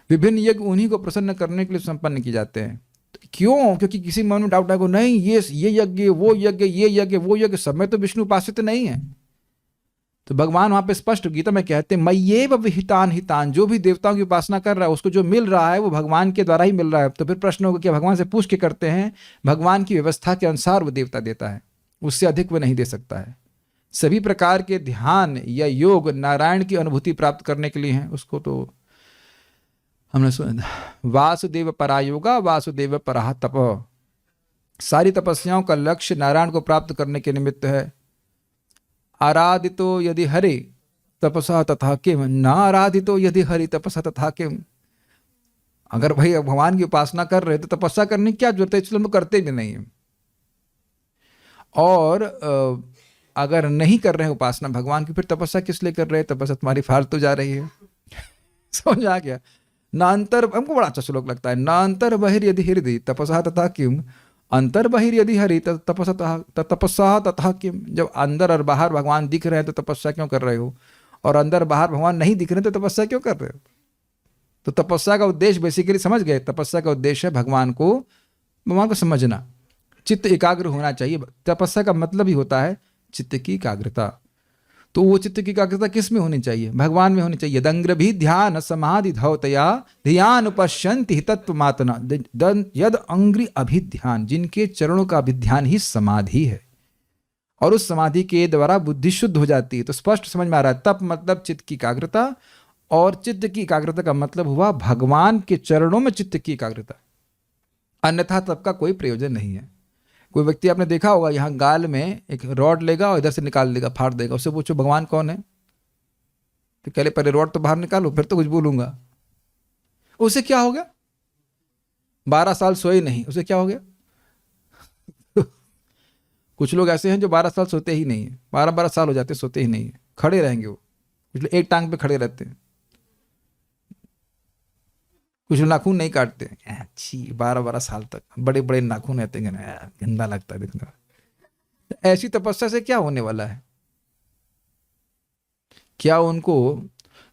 विभिन्न यज्ञ उन्हीं को प्रसन्न करने के लिए संपन्न किए जाते हैं। तो क्यों? क्योंकि किसी मन में डाउट आएगा, नहीं ये यज्ञ वो यज्ञ, ये यज्ञ वो यज्ञ, सब में तो विष्णु उपासित नहीं है। तो भगवान वहां पे स्पष्ट गीता में कहते हैं, मय्येव विहितान हितान, जो भी देवताओं की उपासना कर रहा है उसको जो मिल रहा है वो भगवान के द्वारा ही मिल रहा है। तो फिर प्रश्न होगा कि भगवान से पूछ के करते हैं, भगवान की व्यवस्था के अनुसार वो देवता देता है, उससे अधिक वो नहीं दे सकता है। सभी प्रकार के ध्यान या योग नारायण की अनुभूति प्राप्त करने के लिए हैं। उसको तो हमने सुना, वासुदेव परा योगा वासुदेव परा तप। सारी तपस्याओं का लक्ष्य नारायण को प्राप्त करने के निमित्त है। आराधितो यदि हरे तपसा तथा किम न आराधितो यदि हरि तपसा तथा किम। अगर भाई भगवान की उपासना कर रहे तो तपस्या करने की क्या जरूरत है, इसलिए हम करते भी नहीं है। और अगर नहीं कर रहे हैं उपासना भगवान की, फिर तपस्या किस लिए कर रहे हैं? तपस्या तुम्हारी फालतू जा रही है। समझ आ गया? नांतर, हमको बड़ा अच्छा श्लोक लगता है, नांतर बहिर यदि हृदय तपसा तथा किम अंतर बहिर यदि हरि तपस्या तथा किम। जब अंदर और बाहर भगवान दिख रहे हैं तो तपस्या क्यों कर रहे हो, और अंदर बाहर भगवान नहीं दिख रहे तो तपस्या क्यों कर रहे हो? तो तपस्या का उद्देश्य बेसिकली समझ गए, तपस्या का उद्देश्य है भगवान को समझना, चित्त एकाग्र होना चाहिए। तपस्या का मतलब ही होता है चित्त की एकाग्रता। तो वो चित्त की एकाग्रता किस में होनी चाहिए? भगवान में होनी चाहिए। यदंग्र भी ध्यान समाधि धौतया ध्यान उपश्यंति तत्वमातना, यद अंग्रि अभिध्यान, जिनके चरणों का अभिध्यान ही समाधि है, और उस समाधि के द्वारा बुद्धि शुद्ध हो जाती है। तो स्पष्ट समझ में आ रहा है, तप मतलब चित्त की एकाग्रता, और चित्त की एकाग्रता का मतलब हुआ भगवान के चरणों में चित्त की एकाग्रता, अन्यथा तप का कोई प्रयोजन नहीं है। कोई व्यक्ति आपने देखा होगा यहाँ गाल में एक रॉड लेगा और इधर से निकाल देगा, फाड़ देगा, उससे पूछो भगवान कौन है, तो कह ले पहले रॉड तो बाहर निकालो फिर तो कुछ बोलूंगा। उसे क्या हो गया? 12 साल सोए नहीं, उसे क्या हो गया? कुछ लोग ऐसे हैं जो 12 साल सोते ही नहीं है, 12 साल हो जाते सोते ही नहीं है, खड़े रहेंगे वो, इसलिए एक टांग पे खड़े रहते हैं। कुछ नाखून नहीं काटते, अच्छी 12 साल तक बड़े बड़े नाखून रहते हैं, गंदा लगता है देखना। ऐसी तपस्या से क्या होने वाला है? क्या उनको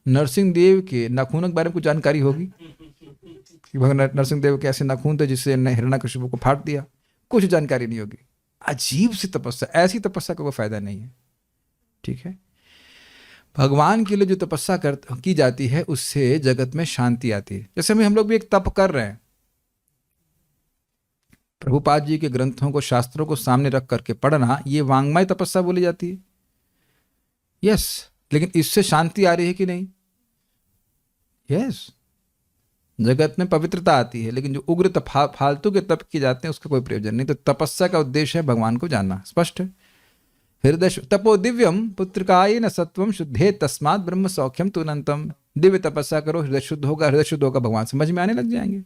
नरसिंह देव के नाखूनों के बारे में कुछ जानकारी होगी कि भगवान नरसिंह देव के ऐसे नाखून थे जिससे हिरण्यकशिपु को फाड़ दिया? कुछ जानकारी नहीं होगी। अजीब सी तपस्या, ऐसी तपस्या का कोई फायदा नहीं है। ठीक है, भगवान के लिए जो तपस्या की जाती है उससे जगत में शांति आती है। जैसे हम लोग भी एक तप कर रहे हैं, प्रभुपाद जी के ग्रंथों को, शास्त्रों को सामने रख करके पढ़ना, ये वांग्मय तपस्या बोली जाती है। यस, लेकिन इससे शांति आ रही है कि नहीं? यस, जगत में पवित्रता आती है, लेकिन जो उग्र फालतू के तप किए जाते हैं उसका कोई प्रयोजन नहीं। तो तपस्या का उद्देश्य है भगवान को जानना। स्पष्ट है? हृदय तपो दिव्यम पुत्रकाय न सत्वम शुद्धे तस्मात् ब्रह्म सौख्यम तुनंतम। दिव्य तपस्या करो, हृदय शुद्ध होगा, हृदय शुद्ध होगा, भगवान समझ में आने लग जाएंगे।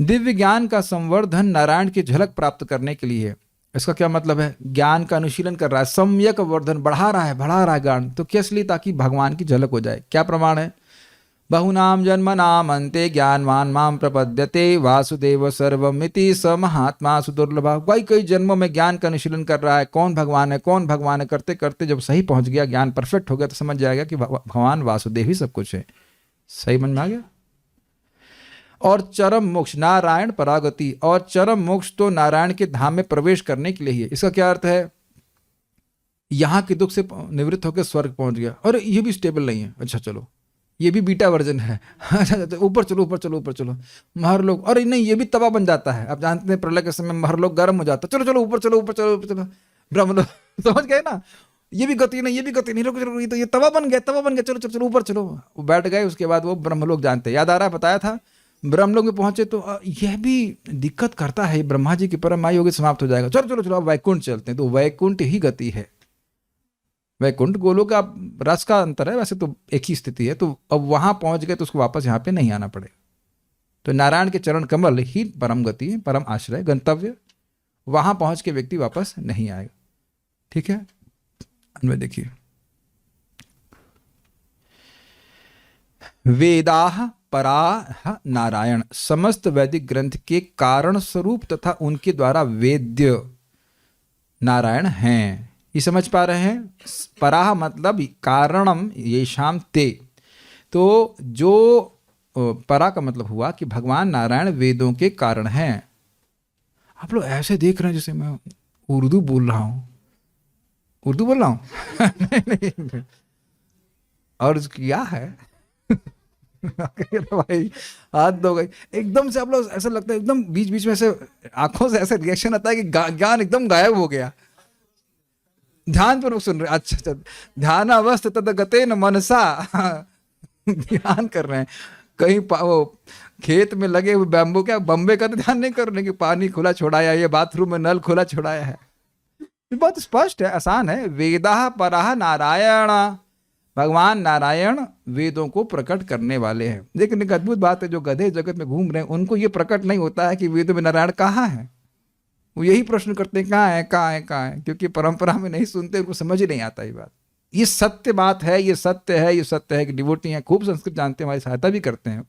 दिव्य ज्ञान का संवर्धन नारायण की झलक प्राप्त करने के लिए। इसका क्या मतलब है? ज्ञान का अनुशीलन कर रहा है, सम्यक वर्धन बढ़ा रहा है ज्ञान। तो किस लिए? ताकि भगवान की झलक हो जाए। क्या प्रमाण है? बहुनाम जन्मनाम अन्ते ज्ञानवान माम प्रपद्यते वासुदेव सर्वमिति स महात्मा सुदुर्लभा। कई जन्मों में ज्ञान का अनुशीलन कर रहा है, कौन भगवान है, कौन भगवान है, करते करते जब सही पहुंच गया, ज्ञान परफेक्ट हो गया, तो समझ जाएगा कि भगवान वासुदेव ही सब कुछ है। सही मन में आ गया? और चरम मोक्ष नारायण परागति, और चरम मोक्ष तो नारायण के धाम में प्रवेश करने के लिए ही है। इसका क्या अर्थ है? यहाँ के दुख से निवृत्त होकर स्वर्ग पहुंच गया, और ये भी स्टेबल नहीं है, अच्छा चलो ये भी बीटा वर्जन है, ऊपर चलो ऊपर चलो ऊपर चलो। महरलोक, और नहीं ये भी तवा बन जाता है। आप जानते हैं प्रलय के समय महरलोक गर्म हो जाता है, चलो चलो ऊपर चलो ऊपर चलो ऊपर चलो। ब्रह्मलोक, समझ गए ना? ये भी गति नहीं, ये भी गति नहीं, रुको चलो, ये तो ये तवा बन गया, चलो चलो चलो ऊपर चलो। वो बैठ गए, उसके बाद वो ब्रह्मलोक जानते हैं। याद आ रहा है? बताया था ब्रह्मलोक में पहुंचे तो यह भी दिक्कत करता है, ब्रह्मा जी की परम आयु होगी, समाप्त हो जाएगा, चलो चलो चलो अब वैकुंठ चलते हैं। तो वैकुंठ ही गति है। वैकुंठ गोलोक का रस का अंतर है, वैसे तो एक ही स्थिति है। तो अब वहां पहुंच गए तो उसको वापस यहाँ पे नहीं आना पड़ेगा। तो नारायण के चरण कमल ही परम गति है, परम आश्रय, गंतव्य। वहां पहुंच के व्यक्ति वापस नहीं आएगा। ठीक है, अन्वय देखिए। वेदाह पराह नारायण, समस्त वैदिक ग्रंथ के कारण स्वरूप तथा उनके द्वारा वेद्य नारायण हैं। ये समझ पा रहे हैं? पराह मतलब कारणम येषाम ते। तो जो परा का मतलब हुआ कि भगवान नारायण वेदों के कारण हैं। आप लोग ऐसे देख रहे हैं जैसे मैं उर्दू बोल रहा हूँ। उर्दू बोल रहा हूँ? नहीं। और क्या है? भाई हाथ धो गई एकदम से। आप लोग ऐसा लगता है एकदम बीच बीच में ऐसे आंखों से ऐसे रिएक्शन आता है कि ज्ञान एकदम गायब हो गया। ध्यान पूर्वक सुन रहे? अच्छा, ध्यान अवस्थ तद गते न मनसा। ध्यान कर रहे हैं, कहीं वो खेत में लगे हुए बैम्बू, क्या बम्बे का तो ध्यान नहीं कर रहे कि पानी खुला छोड़ाया, ये बाथरूम में नल खुला छोड़ाया है। बहुत स्पष्ट है, आसान है। वेदाह पराह नारायण, भगवान नारायण वेदों को प्रकट करने वाले हैं। लेकिन एक अद्भुत बात है, जो गधे जगत में घूम रहे हैं उनको ये प्रकट नहीं होता है कि वेदों में नारायण कहाँ है। वो यही प्रश्न करते हैं कहाँ है कहाँ है कहाँ है, क्योंकि परंपरा में नहीं सुनते, उनको समझ ही नहीं आता ये बात। ये सत्य बात है, ये सत्य है, ये सत्य है कि डिवोटी हैं, खूब संस्कृत जानते हैं, हमारी सहायता भी करते हैं।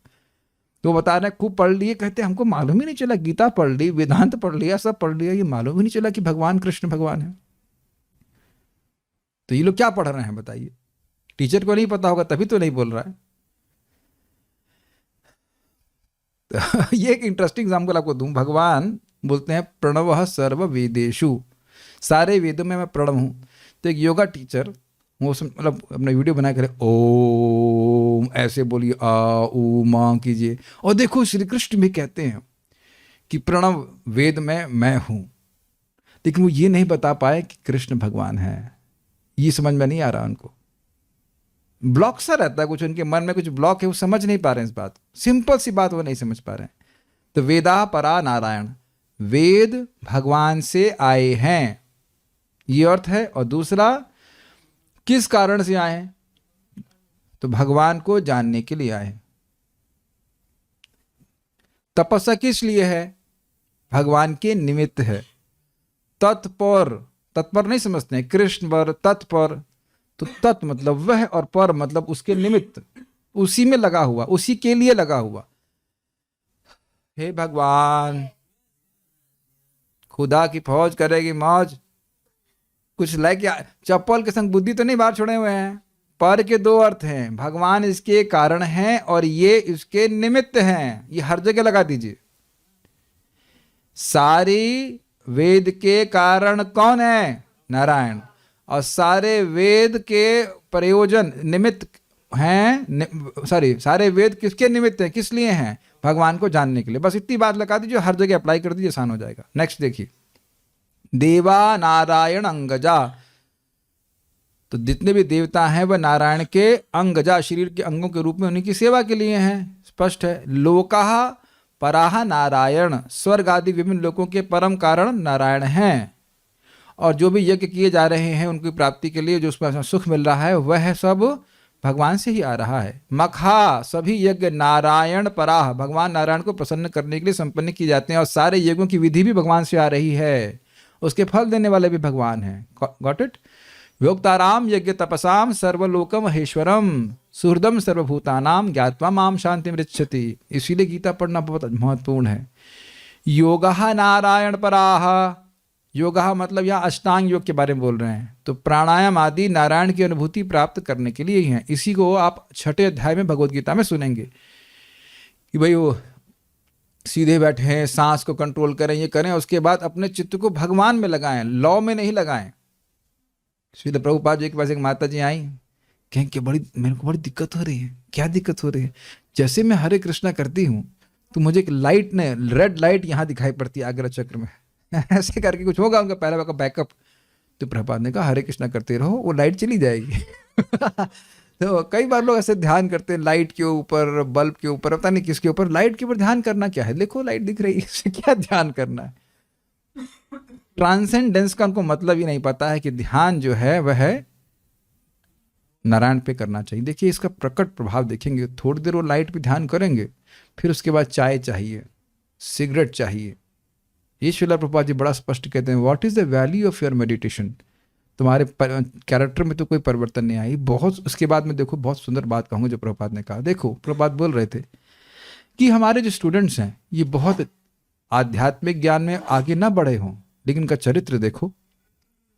तो बता रहे हैं खूब पढ़ लिए, कहते हैं हमको मालूम ही नहीं चला, गीता पढ़ ली, वेदांत पढ़ लिया, सब पढ़ लिया, ये मालूम ही नहीं चला कि भगवान कृष्ण भगवान है। तो ये लोग क्या पढ़ रहे हैं बताइए? टीचर को नहीं पता होगा तभी तो नहीं बोल रहा है। तो ये एक इंटरेस्टिंग एग्जाम्पल आपको दूं। भगवान बोलते हैं प्रणवः सर्व वेदेषु, सारे वेदों में मैं प्रणव हूं। तो एक योगा टीचर वो मतलब अपना वीडियो बना कर ओम ऐसे बोलिए, आ ऊ माँ कीजिए, और देखो श्री कृष्ण भी कहते हैं कि प्रणव वेद में मैं हूं, लेकिन वो ये नहीं बता पाए कि कृष्ण भगवान है। ये समझ में नहीं आ रहा उनको, ब्लॉक सा रहता है कुछ, उनके मन में कुछ ब्लॉक है, वो समझ नहीं पा रहे हैं इस बात, सिंपल सी बात वो नहीं समझ पा रहे हैं। तो वेदा परा नारायण, वेद भगवान से आए हैं, ये अर्थ है। और दूसरा, किस कारण से आए हैं? तो भगवान को जानने के लिए आए हैं। तपस्या किस लिए है? भगवान के निमित्त है। तत्पर, तत्पर नहीं समझते हैं, कृष्ण पर तत्पर, तो तत् मतलब वह और पर मतलब उसके निमित्त, उसी में लगा हुआ, उसी के लिए लगा हुआ। हे भगवान, खुदा की फौज करेगी मौज, कुछ लेके चप्पल के संग बुद्धि तो नहीं बाहर छोड़े हुए हैं। पर के दो अर्थ हैं, भगवान इसके कारण हैं और ये इसके निमित्त हैं, ये हर जगह लगा दीजिए। सारी वेद के कारण कौन है? नारायण। और सारे वेद के प्रयोजन निमित्त हैं, सारे वेद किसके निमित्त हैं, किस लिए हैं? भगवान को जानने के लिए। बस इतनी बात लगा दीजिए, हर जगह अप्लाई कर दीजिए, आसान हो जाएगा। नेक्स्ट देखिए, देवा नारायण अंगजा, तो जितने भी देवता हैं वह नारायण के अंगजा, शरीर के अंगों के रूप में उन्हीं की सेवा के लिए हैं, स्पष्ट है। लोकाः पराः नारायण, स्वर्ग आदि विभिन्न लोकों के परम कारण नारायण हैं। और जो भी यज्ञ किए जा रहे हैं उनकी प्राप्ति के लिए जो उसमें सुख मिल रहा है वह सब भगवान से ही आ रहा है। मखा, सभी यज्ञ नारायण पराः, भगवान नारायण को प्रसन्न करने के लिए संपन्न किए जाते हैं, और सारे यज्ञों की विधि भी भगवान से आ रही है, उसके फल देने वाले भी भगवान हैं। Got it? योक्ताराम यज्ञ तपसाम सर्वलोकम महेश्वरम सुहृदम सर्वभूतानाम ज्ञात्वा माम शांति मृच्छति। इसीलिए गीता पढ़ना बहुत महत्वपूर्ण है। योगः नारायण पराः, योगः मतलब यहाँ अष्टांग योग के बारे में बोल रहे हैं, तो प्राणायाम आदि नारायण की अनुभूति प्राप्त करने के लिए ही हैं। इसी को आप 6ठे अध्याय में भगवद गीता में सुनेंगे कि भाई वो सीधे बैठे हैं, सांस को कंट्रोल करें, ये करें, उसके बाद अपने चित्त को भगवान में लगाएं, लॉ में नहीं लगाएं। श्रील प्रभुपाद जी के पास एक माता जी आई, कहें कि मेरे को बड़ी दिक्कत हो रही है। क्या दिक्कत हो रही है? जैसे मैं हरे कृष्णा करती हूँ तो मुझे एक लाइट ने, रेड लाइट यहाँ दिखाई पड़ती है आग्रा चक्र में। ऐसे करके कुछ होगा उनका पहला का बैकअप। तो प्रभुपाद ने कहा हरे कृष्णा करते रहो, वो लाइट चली जाएगी। तो कई बार लोग ऐसे ध्यान करते हैं लाइट के ऊपर, बल्ब के ऊपर, पता नहीं किसके ऊपर। लाइट के ऊपर ध्यान करना क्या है? देखो लाइट दिख रही है, इससे क्या ध्यान करना है? ट्रांसेंडेंस का उनको मतलब ही नहीं पता है कि ध्यान जो है वह नारायण पे करना चाहिए। देखिए इसका प्रकट प्रभाव देखेंगे। थोड़ी देर वो लाइट पे ध्यान करेंगे, फिर उसके बाद चाय चाहिए, सिगरेट चाहिए। ये श्रील प्रभुपाद जी बड़ा स्पष्ट कहते हैं, what is the value of your meditation? तुम्हारे कैरेक्टर में तो कोई परिवर्तन नहीं आई। बहुत उसके बाद में देखो, बहुत सुंदर बात कहूँगा जो प्रभुपाद ने कहा। देखो प्रभुपाद बोल रहे थे कि हमारे जो स्टूडेंट्स हैं ये बहुत आध्यात्मिक ज्ञान में आगे ना बढ़े हों, लेकिन इनका चरित्र देखो,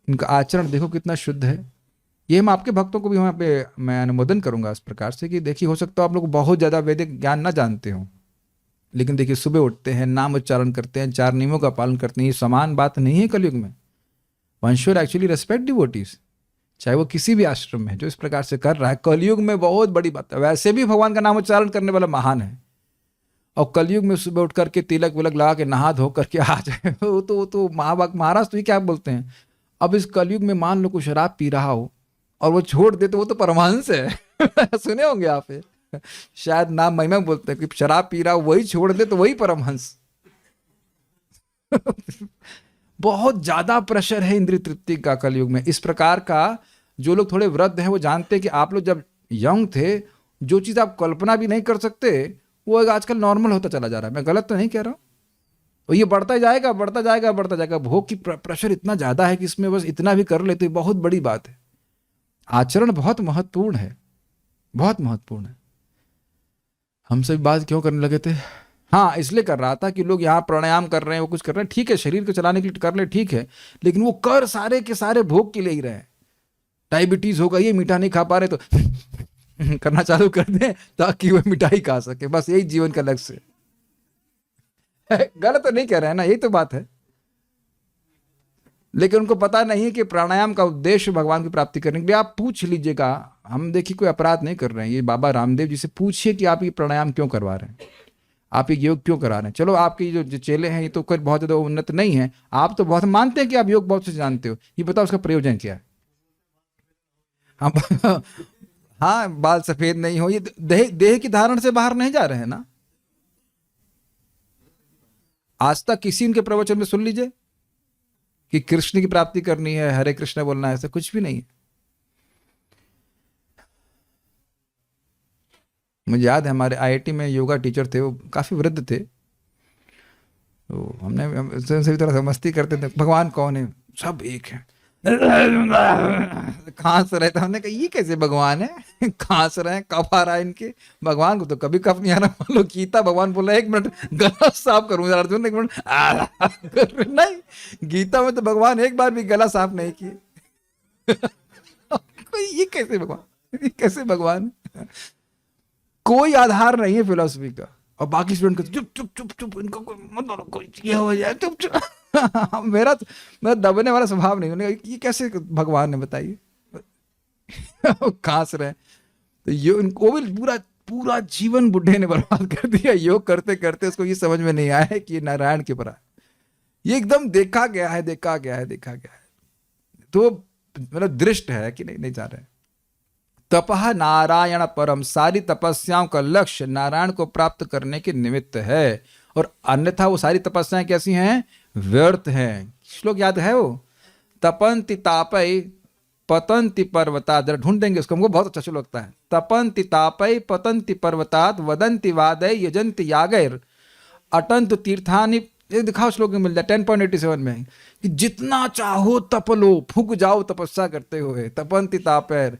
इनका आचरण देखो कितना शुद्ध है। ये हम आपके भक्तों को भी वहाँ पे मैं अनुमोदन करूँगा इस प्रकार से कि देखिए, हो सकता है आप लोग बहुत ज़्यादा वैदिक ज्ञान ना जानते हो, लेकिन देखिए सुबह उठते हैं, नाम उच्चारण करते हैं, 4 नियमों का पालन करते हैं। ये समान बात नहीं है कलयुग में। One should actually respect devotees, चाहे वो किसी भी आश्रम में है। जो इस प्रकार से कर रहा है कलयुग में बहुत बड़ी बात है। वैसे भी भगवान का नाम उच्चारण करने वाला महान है, और कलयुग में सुबह उठ करके तिलक विलक लगा के नहा धो करके आ जाए, वो तो महाराज तो ये क्या बोलते हैं। अब इस कलयुग में मान लो कोई शराब पी रहा हो और वो छोड़ दे तो वो तो परमहंस है। सुने होंगे आप, शायद नाम महिमा बोलते हैं कि शराब पी रहा हो वही छोड़ दे तो वही परमहंस। बहुत ज्यादा प्रेशर है इंद्रिय तृप्ति का कलयुग में। इस प्रकार का जो लोग थोड़े वृद्ध हैं वो जानते हैं कि आप लोग जब यंग थे, जो चीज़ आप कल्पना भी नहीं कर सकते वो आजकल नॉर्मल होता चला जा रहा है। मैं गलत तो नहीं कह रहा हूँ। और ये बढ़ता जाएगा, बढ़ता जाएगा, बढ़ता जाएगा। भोग की प्रेशर इतना ज़्यादा है कि इसमें बस इतना भी कर लेते बहुत बड़ी बात है। आचरण बहुत महत्वपूर्ण है, बहुत महत्वपूर्ण है। हम सभी बात क्यों करने लगे थे? हाँ, इसलिए कर रहा था कि लोग यहाँ प्राणायाम कर रहे हैं, वो कुछ कर रहे हैं, ठीक है, शरीर को चलाने के लिए कर ले, ठीक है, लेकिन वो कर सारे के सारे भोग के लिए ही रहे हैं। डायबिटीज होगा, ये मीठा नहीं खा पा रहे तो करना चालू कर दें ताकि वो मिठाई खा सके, बस यही जीवन का लक्ष्य है। गलत तो नहीं कह रहे हैं ना, यही तो बात है। लेकिन उनको पता नहीं है कि प्राणायाम का उद्देश्य भगवान की प्राप्ति करने के लिए। आप पूछ लीजिएगा, हम देखिए कोई अपराध नहीं कर रहे हैं, ये बाबा रामदेव जी से पूछिए कि आप ये प्राणायाम क्यों करवा रहे हैं, आप ये योग क्यों करा रहे हैं। चलो आपके जो चेले हैं ये तो कोई बहुत ज़्यादा उन्नत नहीं है, आप तो बहुत मानते हैं कि आप योग बहुत से जानते हो, ये बताओ उसका प्रयोजन क्या है। हम हाँ, बाल सफेद नहीं हो, ये देह की धारण से बाहर नहीं जा रहे हैं ना। आज तक किसी उनके प्रवचन में सुन लीजिए कि कृष्ण की प्राप्ति करनी है, हरे कृष्ण बोलना है, ऐसा कुछ भी नहीं है। मुझे याद है हमारे आईआईटी में योगा टीचर थे, वो काफी वृद्ध थे, तो हमने सभी तरह से मस्ती करते थे, भगवान कौन है, सब एक है, खांस रहे थे। हमने कहा ये कैसे भगवान है, खांस रहे हैं, कफ आ रहा है इनके, भगवान को तो कभी कफ नहीं आ रहा। मान लो गीता भगवान बोला 1 मिनट गला साफ करूंगा, अर्जुन 1 मिनट नहीं, गीता में तो भगवान एक बार भी गला साफ नहीं किए। ये कैसे भगवान, ये कैसे भगवान? कोई आधार नहीं है फिलॉसफी का। और बाकी स्टूडेंट को चुप चुप चुप चुप, इनको कोई ये हो जाए चुप चुप। मेरा दबने वाला स्वभाव नहीं। उन्होंने ये कैसे भगवान है बताइए, खांस रहे। तो ये उनको भी पूरा जीवन बुढ़े ने बर्बाद कर दिया योग करते करते। उसको ये समझ में नहीं आया कि ये नारायण के परा, ये एकदम देखा गया है। तो मतलब दृष्ट है कि नहीं जा रहे। तपः नारायण परम, सारी तपस्याओं का लक्ष्य नारायण को प्राप्त करने के निमित्त है, और अन्यथा वो सारी तपस्याएं कैसी हैं? व्यर्थ हैं। श्लोक याद है वो, तपन्ति तापै पतन्ति पर्वतात्, जरा ढूंढ देंगे उसको, हमको बहुत अच्छा श्लोक लगता है। तपन्ति तापै पतन्ति पर्वतात् वदन्ति वादै यजन्ति यागैर अटन्त तीर्थानि। ये दिखाओ श्लोक में मिल जाए 10.87 में, कि जितना चाहो तप लो, फूक जाओ तपस्या करते हुए। तपन्ति तापैर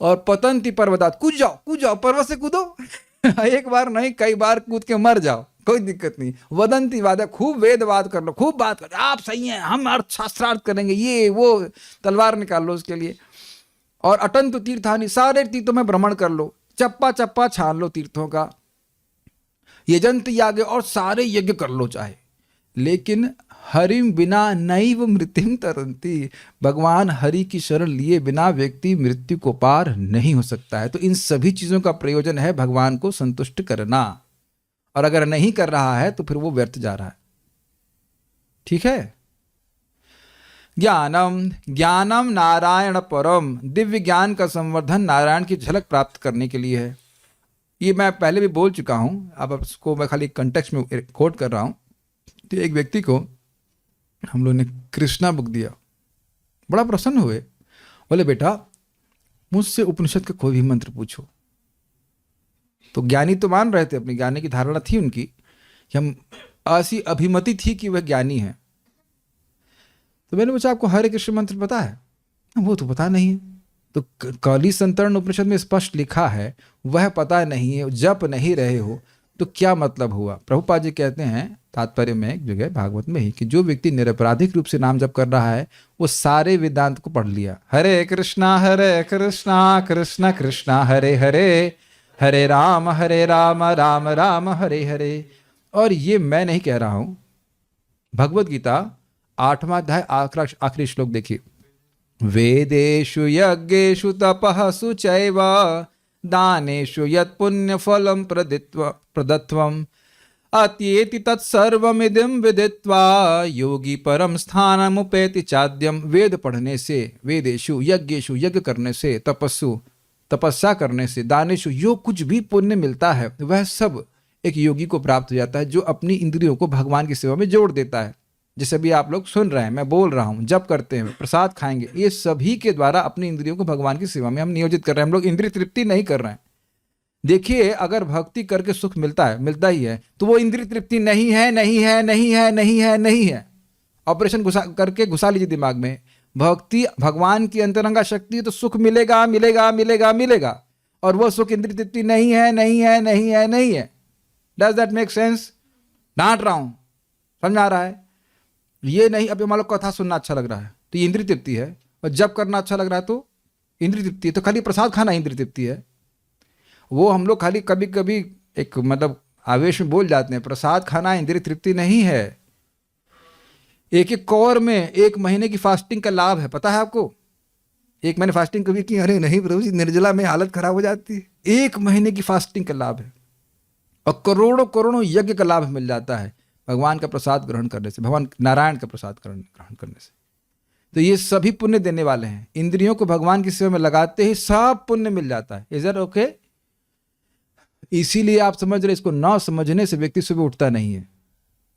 और पतन्ति पर्वतात्, कूद जाओ पर्वत से कूदो। एक बार नहीं, कई बार कूद के मर जाओ, कोई दिक्कत नहीं। वदन्ति वादा, खूब वेदवाद कर लो, खूब बात कर, आप सही हैं, हम अर्थशास्त्रार्थ करेंगे, ये वो तलवार निकाल लो उसके लिए। और अटंत तीर्थानि, सारे तीर्थों में भ्रमण कर लो, चप्पा छान लो तीर्थों का। यजंत याग, और सारे यज्ञ कर लो चाहे, लेकिन हरिम बिना नैव मृत्युम तरंती, भगवान हरि की शरण लिए बिना व्यक्ति मृत्यु को पार नहीं हो सकता है। तो इन सभी चीजों का प्रयोजन है भगवान को संतुष्ट करना, और अगर नहीं कर रहा है तो फिर वो व्यर्थ जा रहा है। ठीक है। ज्ञानम नारायण परम, दिव्य ज्ञान का संवर्धन नारायण की झलक प्राप्त करने के लिए है। ये मैं पहले भी बोल चुका हूं, अब उसको मैं खाली कंटेक्स्ट में कोट कर रहा हूं। तो एक व्यक्ति को हम लोग ने कृष्णा बुक दिया, बड़ा प्रसन्न हुए, बोले बेटा मुझसे उपनिषद का कोई भी मंत्र पूछो। तो ज्ञानी तो मान रहे थे, अपनी ज्ञानी की धारणा थी उनकी, कि हम ऐसी अभिमति थी कि वह ज्ञानी है। तो मैंने पूछा आपको हरे कृष्ण मंत्र पता है? वो तो पता नहीं है। तो काली संतरण उपनिषद में स्पष्ट लिखा है, वह पता नहीं है, जप नहीं रहे हो तो क्या मतलब हुआ? प्रभुपाद जी कहते हैं तात्पर्य में एक जगह भागवत में ही, कि जो व्यक्ति निरपराधिक रूप से नाम जप कर रहा है वो सारे वेदांत को पढ़ लिया। हरे कृष्णा कृष्ण कृष्णा हरे हरे, हरे राम राम राम हरे हरे। और ये मैं नहीं कह रहा हूं, भगवत गीता 8वां अध्याय आखिरी श्लोक देखिए, वेदेषु यज्ञेषु तपः शुचैव दानेषु यत् पुण्य फलम प्रदत्वम् अत्येति तत्सर्वमिदं विदित्वा योगी परम स्थानमुपैति चाद्यम। वेद पढ़ने से, वेदेषु यज्ञेषु, यज्ञ करने से, तपस्सु तपस्या करने से, दानेषु जो कुछ भी पुण्य मिलता है वह सब एक योगी को प्राप्त हो जाता है, जो अपनी इंद्रियों को भगवान की सेवा में जोड़ देता है। जैसे भी आप लोग सुन रहे हैं, मैं बोल रहा हूँ, जप करते हैं, प्रसाद खाएंगे, ये सभी के द्वारा अपनी इंद्रियों को भगवान की सेवा में हम नियोजित कर रहे हैं। हम लोग इंद्रिय तृप्ति नहीं कर रहे हैं। देखिए, अगर भक्ति करके सुख मिलता है, मिलता ही है, तो वो इंद्रिय तृप्ति नहीं है, नहीं है, नहीं है, नहीं है, नहीं है। ऑपरेशन घुसा लीजिए दिमाग में। भक्ति भगवान की अंतरंगा शक्ति है तो सुख मिलेगा, मिलेगा, मिलेगा, मिलेगा, और वो सुख इंद्रिय तृप्ति नहीं है, नहीं है, नहीं है, नहीं है। Does that make sense? डांट रहा हूं, समझ आ रहा है? ये नहीं। अब मान लो कथा सुनना अच्छा लग रहा है तो ये इंद्रिय तृप्ति है, और जब करना अच्छा लग रहा है तो इंद्रिय तृप्ति है। तो खाली प्रसाद खाना इंद्रिय तृप्ति है। वो हम लोग खाली कभी कभी एक मतलब आवेश में बोल जाते हैं, प्रसाद खाना इंद्रिय तृप्ति नहीं है। एक एक कौर में 1 महीने की फास्टिंग का लाभ है, पता है आपको? 1 महीने फास्टिंग कभी की? अरे नहीं प्रभु जी, निर्जला में हालत खराब हो जाती है। 1 महीने की फास्टिंग का लाभ है, और करोड़ों करोड़ों यज्ञ का लाभ मिल जाता है भगवान का प्रसाद ग्रहण करने से, भगवान नारायण का प्रसाद ग्रहण करने से। तो ये सभी पुण्य देने वाले हैं। इंद्रियों को भगवान की सेवा में लगाते ही सब पुण्य मिल जाता है। Is that okay? इसीलिए आप समझ रहे, इसको ना समझने से व्यक्ति सुबह उठता नहीं है।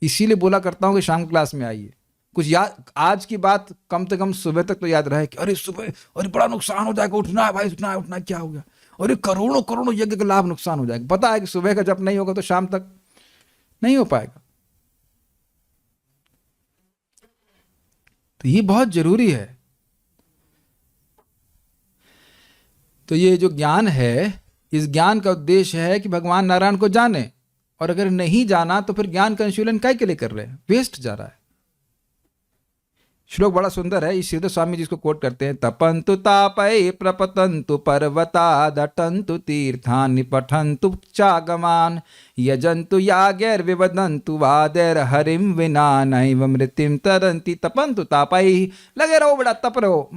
इसीलिए बोला करता हूं कि शाम क्लास में आइए, कुछ याद, आज की बात कम से कम सुबह तक तो याद रहे कि अरे सुबह, अरे बड़ा नुकसान हो जाएगा, उठना है भाई, उठना है, उठना है, क्या हो गया, अरे करोड़ों करोड़ों यज्ञ का लाभ नुकसान हो जाएगा। पता है कि सुबह का जप नहीं होगा तो शाम तक नहीं हो पाएगा। तो ये बहुत जरूरी है। तो ये जो ज्ञान है, इस ज्ञान का उद्देश्य है कि भगवान नारायण को जाने, और अगर नहीं जाना तो फिर ज्ञान का अनुशीलन काय के लिए कर रहे हैं? वेस्ट जा रहा है। श्लोक बड़ा सुंदर है, इस श्रीधर स्वामी जी इसको कोट करते हैं। तपंतु तापै प्रपतंतु पर्वता दटंतु तीर्थानि पठंतु चागमान यजंतु यागैर विवदंतु वादैर हरिम विना नैव मृत्युम तरंति। तपंतु तापै, लगे रहो, बड़ा तप रहो,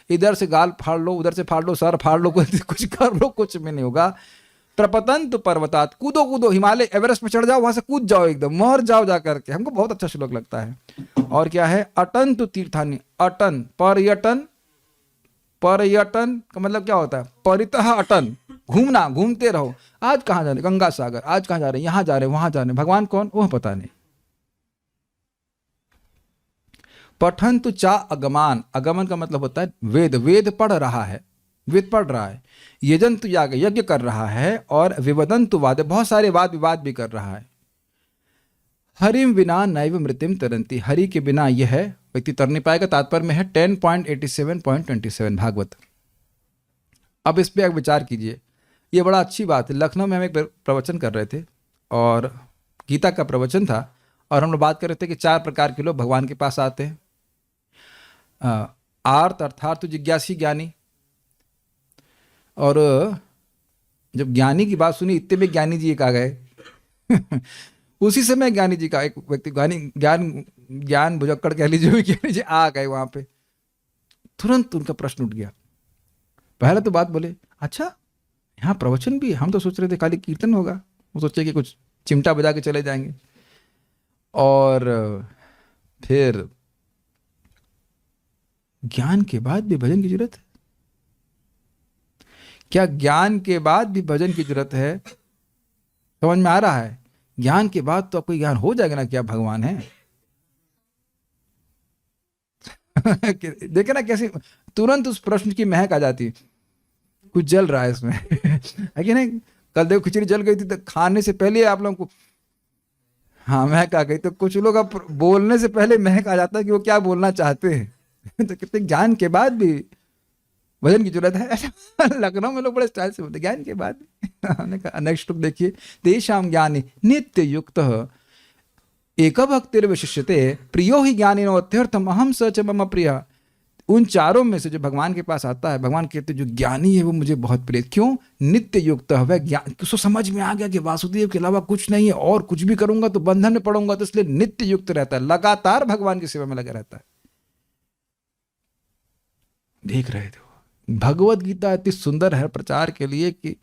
इधर से गाल फाड़ लो, उधर से फाड़ लो, सर फाड़ लो, कुछ कर लो, कुछ में नहीं होगा। प्रपतंतु पर्वतात, कूदो कूदो, हिमालय एवरेस्ट पे चढ़ जाओ, वहां से कूद जाओ, एकदम मर जाओ जा करके। हमको बहुत अच्छा श्लोक लगता है। और क्या है? अटंतु तीर्थानि, अटन पर्यटन, पर्यटन का मतलब क्या होता है? परितः अटन, घूमना, घूमते रहो। आज कहाँ जा रहे? गंगा सागर। आज कहाँ जा रहे? यहाँ जा रहे, वहां जा रहे। भगवान कौन? वो पता नहीं। पठंतु चा अगमान, अगमन का मतलब होता है वेद, वेद पढ़ रहा है, वेद पढ़ रहा है। यजंतु याग, यज्ञ कर रहा है। और विवदंतु वाद, बहुत सारे वाद विवाद भी कर रहा है। हरिम विना नैव मृत्युम तरंति, हरि के बिना यह है व्यक्ति तर नहीं पाएगा। तात्पर्य में है 10.87.27 भागवत। अब इस पे एक विचार कीजिए, ये बड़ा अच्छी बात है। लखनऊ में हम एक प्रवचन कर रहे थे और गीता का प्रवचन था, और हम लोग बात कर रहे थे कि 4 प्रकार के लोग भगवान के पास आते हैं। आर्त अर्थात जिज्ञासी ज्ञानी, और जब ज्ञानी की बात सुनी इतने में ज्ञानी जी एक आ गए। उसी समय ज्ञानी जी का एक व्यक्ति, ज्ञान भुजक्कड़ कह लीजिए, ज्ञानी जी आ गए वहां पे। तुरंत उनका प्रश्न उठ गया। पहले तो बात बोले, अच्छा यहाँ प्रवचन भी? हम तो सोच रहे थे खाली कीर्तन होगा। वो सोचे कि कुछ चिमटा बजा के चले जाएंगे। और फिर ज्ञान के बाद भी भजन की जरूरत है? क्या ज्ञान के बाद भी भजन की जरूरत है? समझ में आ रहा है? ज्ञान के बाद तो आपको ज्ञान हो जाएगा ना कि आप भगवान हैं। देखे ना कैसे तुरंत उस प्रश्न की महक आ जाती है, कुछ जल रहा है इसमें। है कि नहीं? कल देखो खिचड़ी जल गई थी तो खाने से पहले आप लोगों को हाँ महक आ गई। तो कुछ लोग अब बोलने से पहले महक आ जाता है कि वो क्या बोलना चाहते हैं। तो कितने ज्ञान के बाद भी भजन की जरूरत है। लखनऊ में लोग बड़े स्टाइल से बोलते ज्ञान के बाद। नेक्स्ट बुक देखिए, तेषां ज्ञानी नित्य युक्त एक भक्तिर विशिष्यते प्रियो ही ज्ञानिनो अत्यर्थम अहम सच मम प्रिय। उन चारों में से जो भगवान के पास आता है, भगवान कहते जो ज्ञानी है वो मुझे बहुत प्रिय। क्यों? नित्य युक्त है वह ज्ञान। उसको समझ में आ गया कि वासुदेव के अलावा कुछ नहीं है, और कुछ भी करूंगा तो बंधन में पड़ूंगा, तो इसलिए नित्य युक्त रहता है, लगातार भगवान की सेवा में लगा रहता है। देख रहे थे भगवत गीता इतनी सुंदर है प्रचार के लिए कि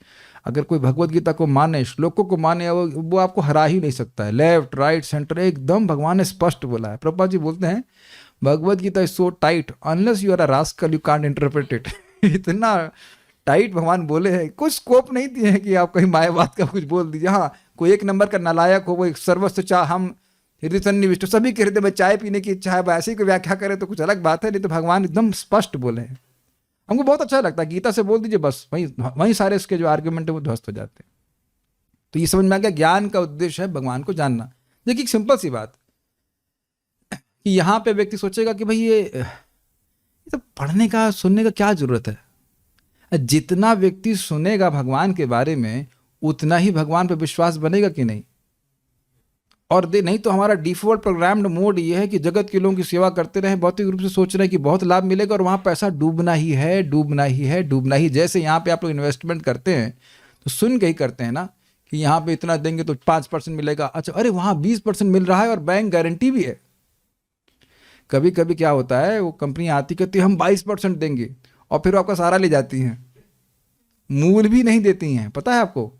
अगर कोई भगवत गीता को माने, श्लोकों को माने, वो आपको हरा ही नहीं सकता है। लेफ्ट राइट सेंटर एकदम भगवान ने स्पष्ट बोला है। प्रभुपाद जी बोलते हैं Bhagavad Gita is so tight unless you are a rascal you can't interpret it. इतना टाइट भगवान बोले हैं, कुछ स्कोप नहीं दिए हैं कि आप कहीं मायावाद का कुछ बोल दीजिए। हाँ, कोई 1 नंबर का नालायक हो, वो एक सर्वस्व चाह हम हृदय सन्निविष्ट, सभी के हृदय में चाय पीने की इच्छा है। ऐसी कोई व्याख्या करे तो कुछ अलग बात है, नहीं तो भगवान एकदम स्पष्ट बोले हैं। हमको बहुत अच्छा लगता है, गीता से बोल दीजिए बस, वहीं सारे उसके जो आर्ग्यूमेंट है वो ध्वस्त हो जाते हैं। तो ये समझ में आ गया, ज्ञान का उद्देश्य है भगवान को जानना। देखिए एक सिंपल सी बात कि यहाँ पे व्यक्ति सोचेगा कि भाई ये तो पढ़ने का सुनने का क्या जरूरत है। जितना व्यक्ति सुनेगा भगवान के बारे में उतना ही भगवान पे विश्वास बनेगा कि नहीं। और नहीं तो हमारा डिफॉल्ट प्रोग्राम्ड मोड ये है कि जगत के लोगों की सेवा करते रहें, भौतिक रूप से सोच रहे हैं कि बहुत लाभ मिलेगा और वहाँ पैसा डूबना ही है, डूबना ही है, डूबना ही। जैसे यहाँ पे आप लोग इन्वेस्टमेंट करते हैं तो सुन के ही करते हैं ना कि यहाँ पे इतना देंगे तो 5% मिलेगा। अच्छा, अरे वहाँ 20% मिल रहा है और बैंक गारंटी भी है। कभी कभी क्या होता है, वो कंपनी आती कहती है हम 22% देंगे और फिर आपका सारा ले जाती हैं, मूल भी नहीं देती हैं। पता है आपको,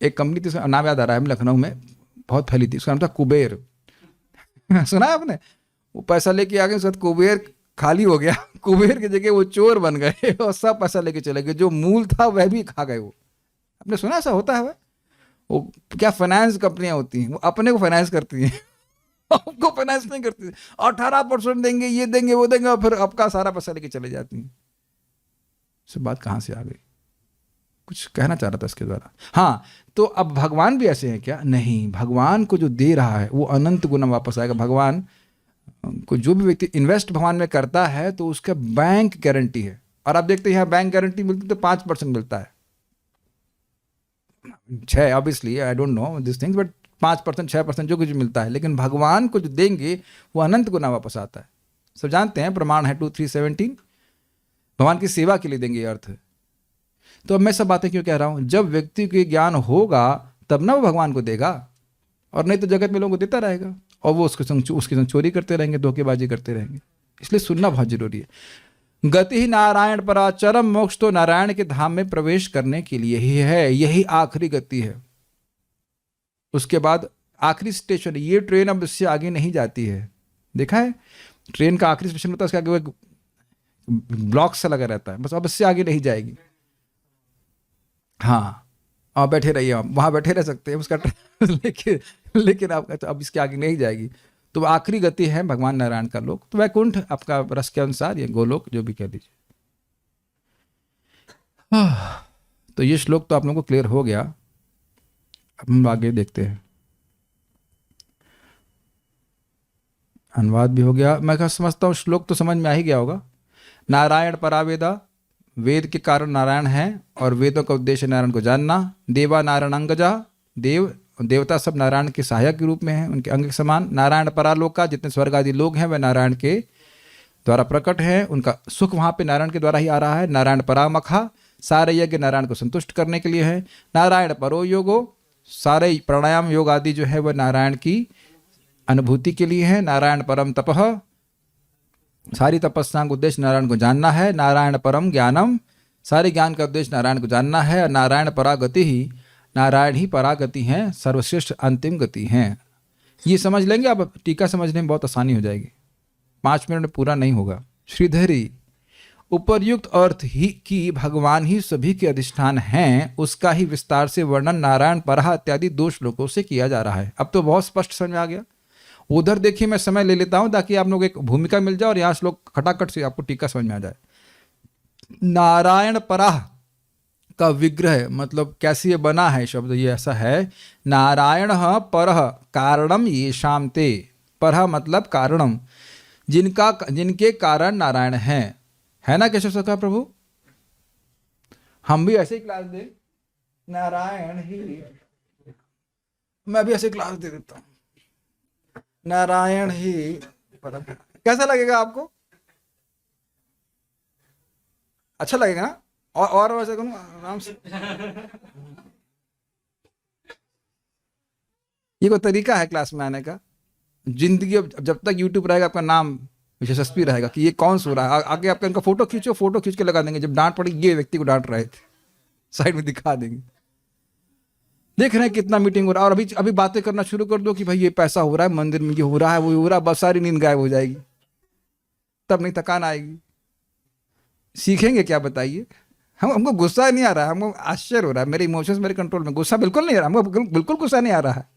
एक कंपनी थी, उसका नाम याद आ रहा है, लखनऊ में बहुत फैली थी, उसका नाम था कुबेर। सुना है आपने? वो पैसा लेके आ गए, उसके बाद कुबेर खाली हो गया, कुबेर की जगह वो चोर बन गए और सब पैसा लेके चले गए, जो मूल था वह भी खा गए। वो आपने सुना ऐसा होता है? वो क्या फाइनेंस कंपनियां होती हैं, वो अपने को फाइनेंस करती हैं, आपको फाइनेंस नहीं करती। 18% देंगे, ये देंगे, वो देंगे, और फिर आपका सारा पैसा लेके चले जाती हैं। सब बात कहाँ से आ गई? कुछ कहना चाह रहा था इसके द्वारा। हाँ, तो अब भगवान भी ऐसे हैं क्या? नहीं, भगवान को जो दे रहा है वो अनंत गुना वापस आएगा। भगवान को जो भी व्यक्ति इन्वेस्ट भगवान में करता है तो उसका बैंक गारंटी है। और आप देखते हैं यहाँ बैंक गारंटी मिलती तो 5% मिलता है, 6, obviously I don't know this things, but 5%, 6% जो कुछ मिलता है। लेकिन भगवान को जो देंगे वो अनंत गुना वापस आता है। सब जानते हैं, प्रमाण है 2:3:17, भगवान की सेवा के लिए देंगे, ये अर्थ है। तो अब मैं सब बातें क्यों कह रहा हूँ? जब व्यक्ति को ज्ञान होगा तब ना वो भगवान को देगा, और नहीं तो जगत में लोगों को देता रहेगा और वो उसके संग चोरी करते रहेंगे, धोखेबाजी करते रहेंगे। इसलिए सुनना बहुत जरूरी है। गति ही नारायण परा, चरम मोक्ष तो नारायण के धाम में प्रवेश करने के लिए ही है, यही आखिरी गति है। उसके बाद आखिरी स्टेशन, ये ट्रेन अब इससे आगे नहीं जाती है। देखा है, ट्रेन का आखिरी स्टेशन होता है, उसके आगे ब्लॉक सा लगा रहता है, बस अब इससे आगे नहीं जाएगी। हाँ, आप बैठे रहिए, आप वहाँ बैठे रह सकते हैं उसका लेकिन आप तो अब इसके आगे नहीं जाएगी। तो आखिरी गति है भगवान नारायण का लोक, तो वैकुंठ आपका रस के अनुसार, ये गोलोक जो भी कह दीजिए। तो ये श्लोक तो आप लोगों को क्लियर हो गया। अब हम आगे देखते हैं, अनुवाद भी हो गया। मैं समझता हूँ श्लोक तो समझ में आ ही गया होगा। नारायण परावेदा, वेद के कारण नारायण है और वेदों का उद्देश्य नारायण को जानना। देवा नारायण अंगजा, देवता सब नारायण के सहायक के रूप में हैं, उनके अंग के समान। नारायण परालोका, जितने स्वर्ग आदि लोग हैं वह नारायण के द्वारा प्रकट हैं, उनका सुख वहाँ पे नारायण के द्वारा ही आ रहा है। नारायण परामखा, सारे यज्ञ नारायण को संतुष्ट करने के लिए है। नारायण परो योगो, सारे प्राणायाम योग आदि जो है वह नारायण की अनुभूति के लिए है। नारायण परम तपः, सारी तपस्या का उद्देश्य नारायण को जानना है। नारायण परम ज्ञानम, सारे ज्ञान का उद्देश्य नारायण को जानना है। नारायण परागति ही, नारायण ही परागति हैं, सर्वश्रेष्ठ अंतिम गति हैं। ये समझ लेंगे आप, टीका समझने में बहुत आसानी हो जाएगी, 5 मिनट में पूरा नहीं होगा। श्रीधरी, उपर्युक्त अर्थ ही कि भगवान ही सभी के अधिष्ठान हैं, उसका ही विस्तार से वर्णन नारायण परहा इत्यादि 2 श्लोकों से किया जा रहा है। अब तो बहुत स्पष्ट समझ में आ गया। उधर देखिए, मैं समय ले लेता हूं ताकि आप लोग एक भूमिका मिल जाए और यहाँ श्लोक खटाखट से आपको टीका समझ में आ जाए। नारायण पराह का विग्रह मतलब कैसे ये बना है शब्द, ये ऐसा है, नारायण परह कारणम येषां ते, परह मतलब कारणम, जिनके कारण नारायण है ना केशव सखा प्रभु? हम भी ऐसे ही क्लास दे, नारायण ही, मैं भी ऐसे क्लास दे देता हूं, नारायण ही परम। कैसा लगेगा आपको? अच्छा लगेगा ना? और वैसे करूँ आराम से। ये कोई तरीका है क्लास में आने का? जिंदगी जब तक यूट्यूब रहेगा आपका नाम विशेषस्पी रहेगा कि ये कौन सो रहा है। आगे आपका इनका फोटो खींचो, फोटो खींच के लगा देंगे, जब डांट पड़ेगी ये व्यक्ति को डांट रहे थे, साइड में दिखा देंगे। देख रहे हैं कितना मीटिंग हो रहा है, और अभी बातें करना शुरू कर दो कि भाई ये पैसा हो रहा है, मंदिर में ये हो रहा है, वो हो रहा है, बस सारी नींद गायब हो जाएगी, तब नहीं थकान आएगी। सीखेंगे क्या बताइए? हमको गुस्सा नहीं आ रहा है, हमको आश्चर्य हो रहा है, मेरे इमोशंस मेरे कंट्रोल में, गुस्सा बिल्कुल नहीं आ रहा, हमको बिल्कुल गुस्सा नहीं आ रहा है।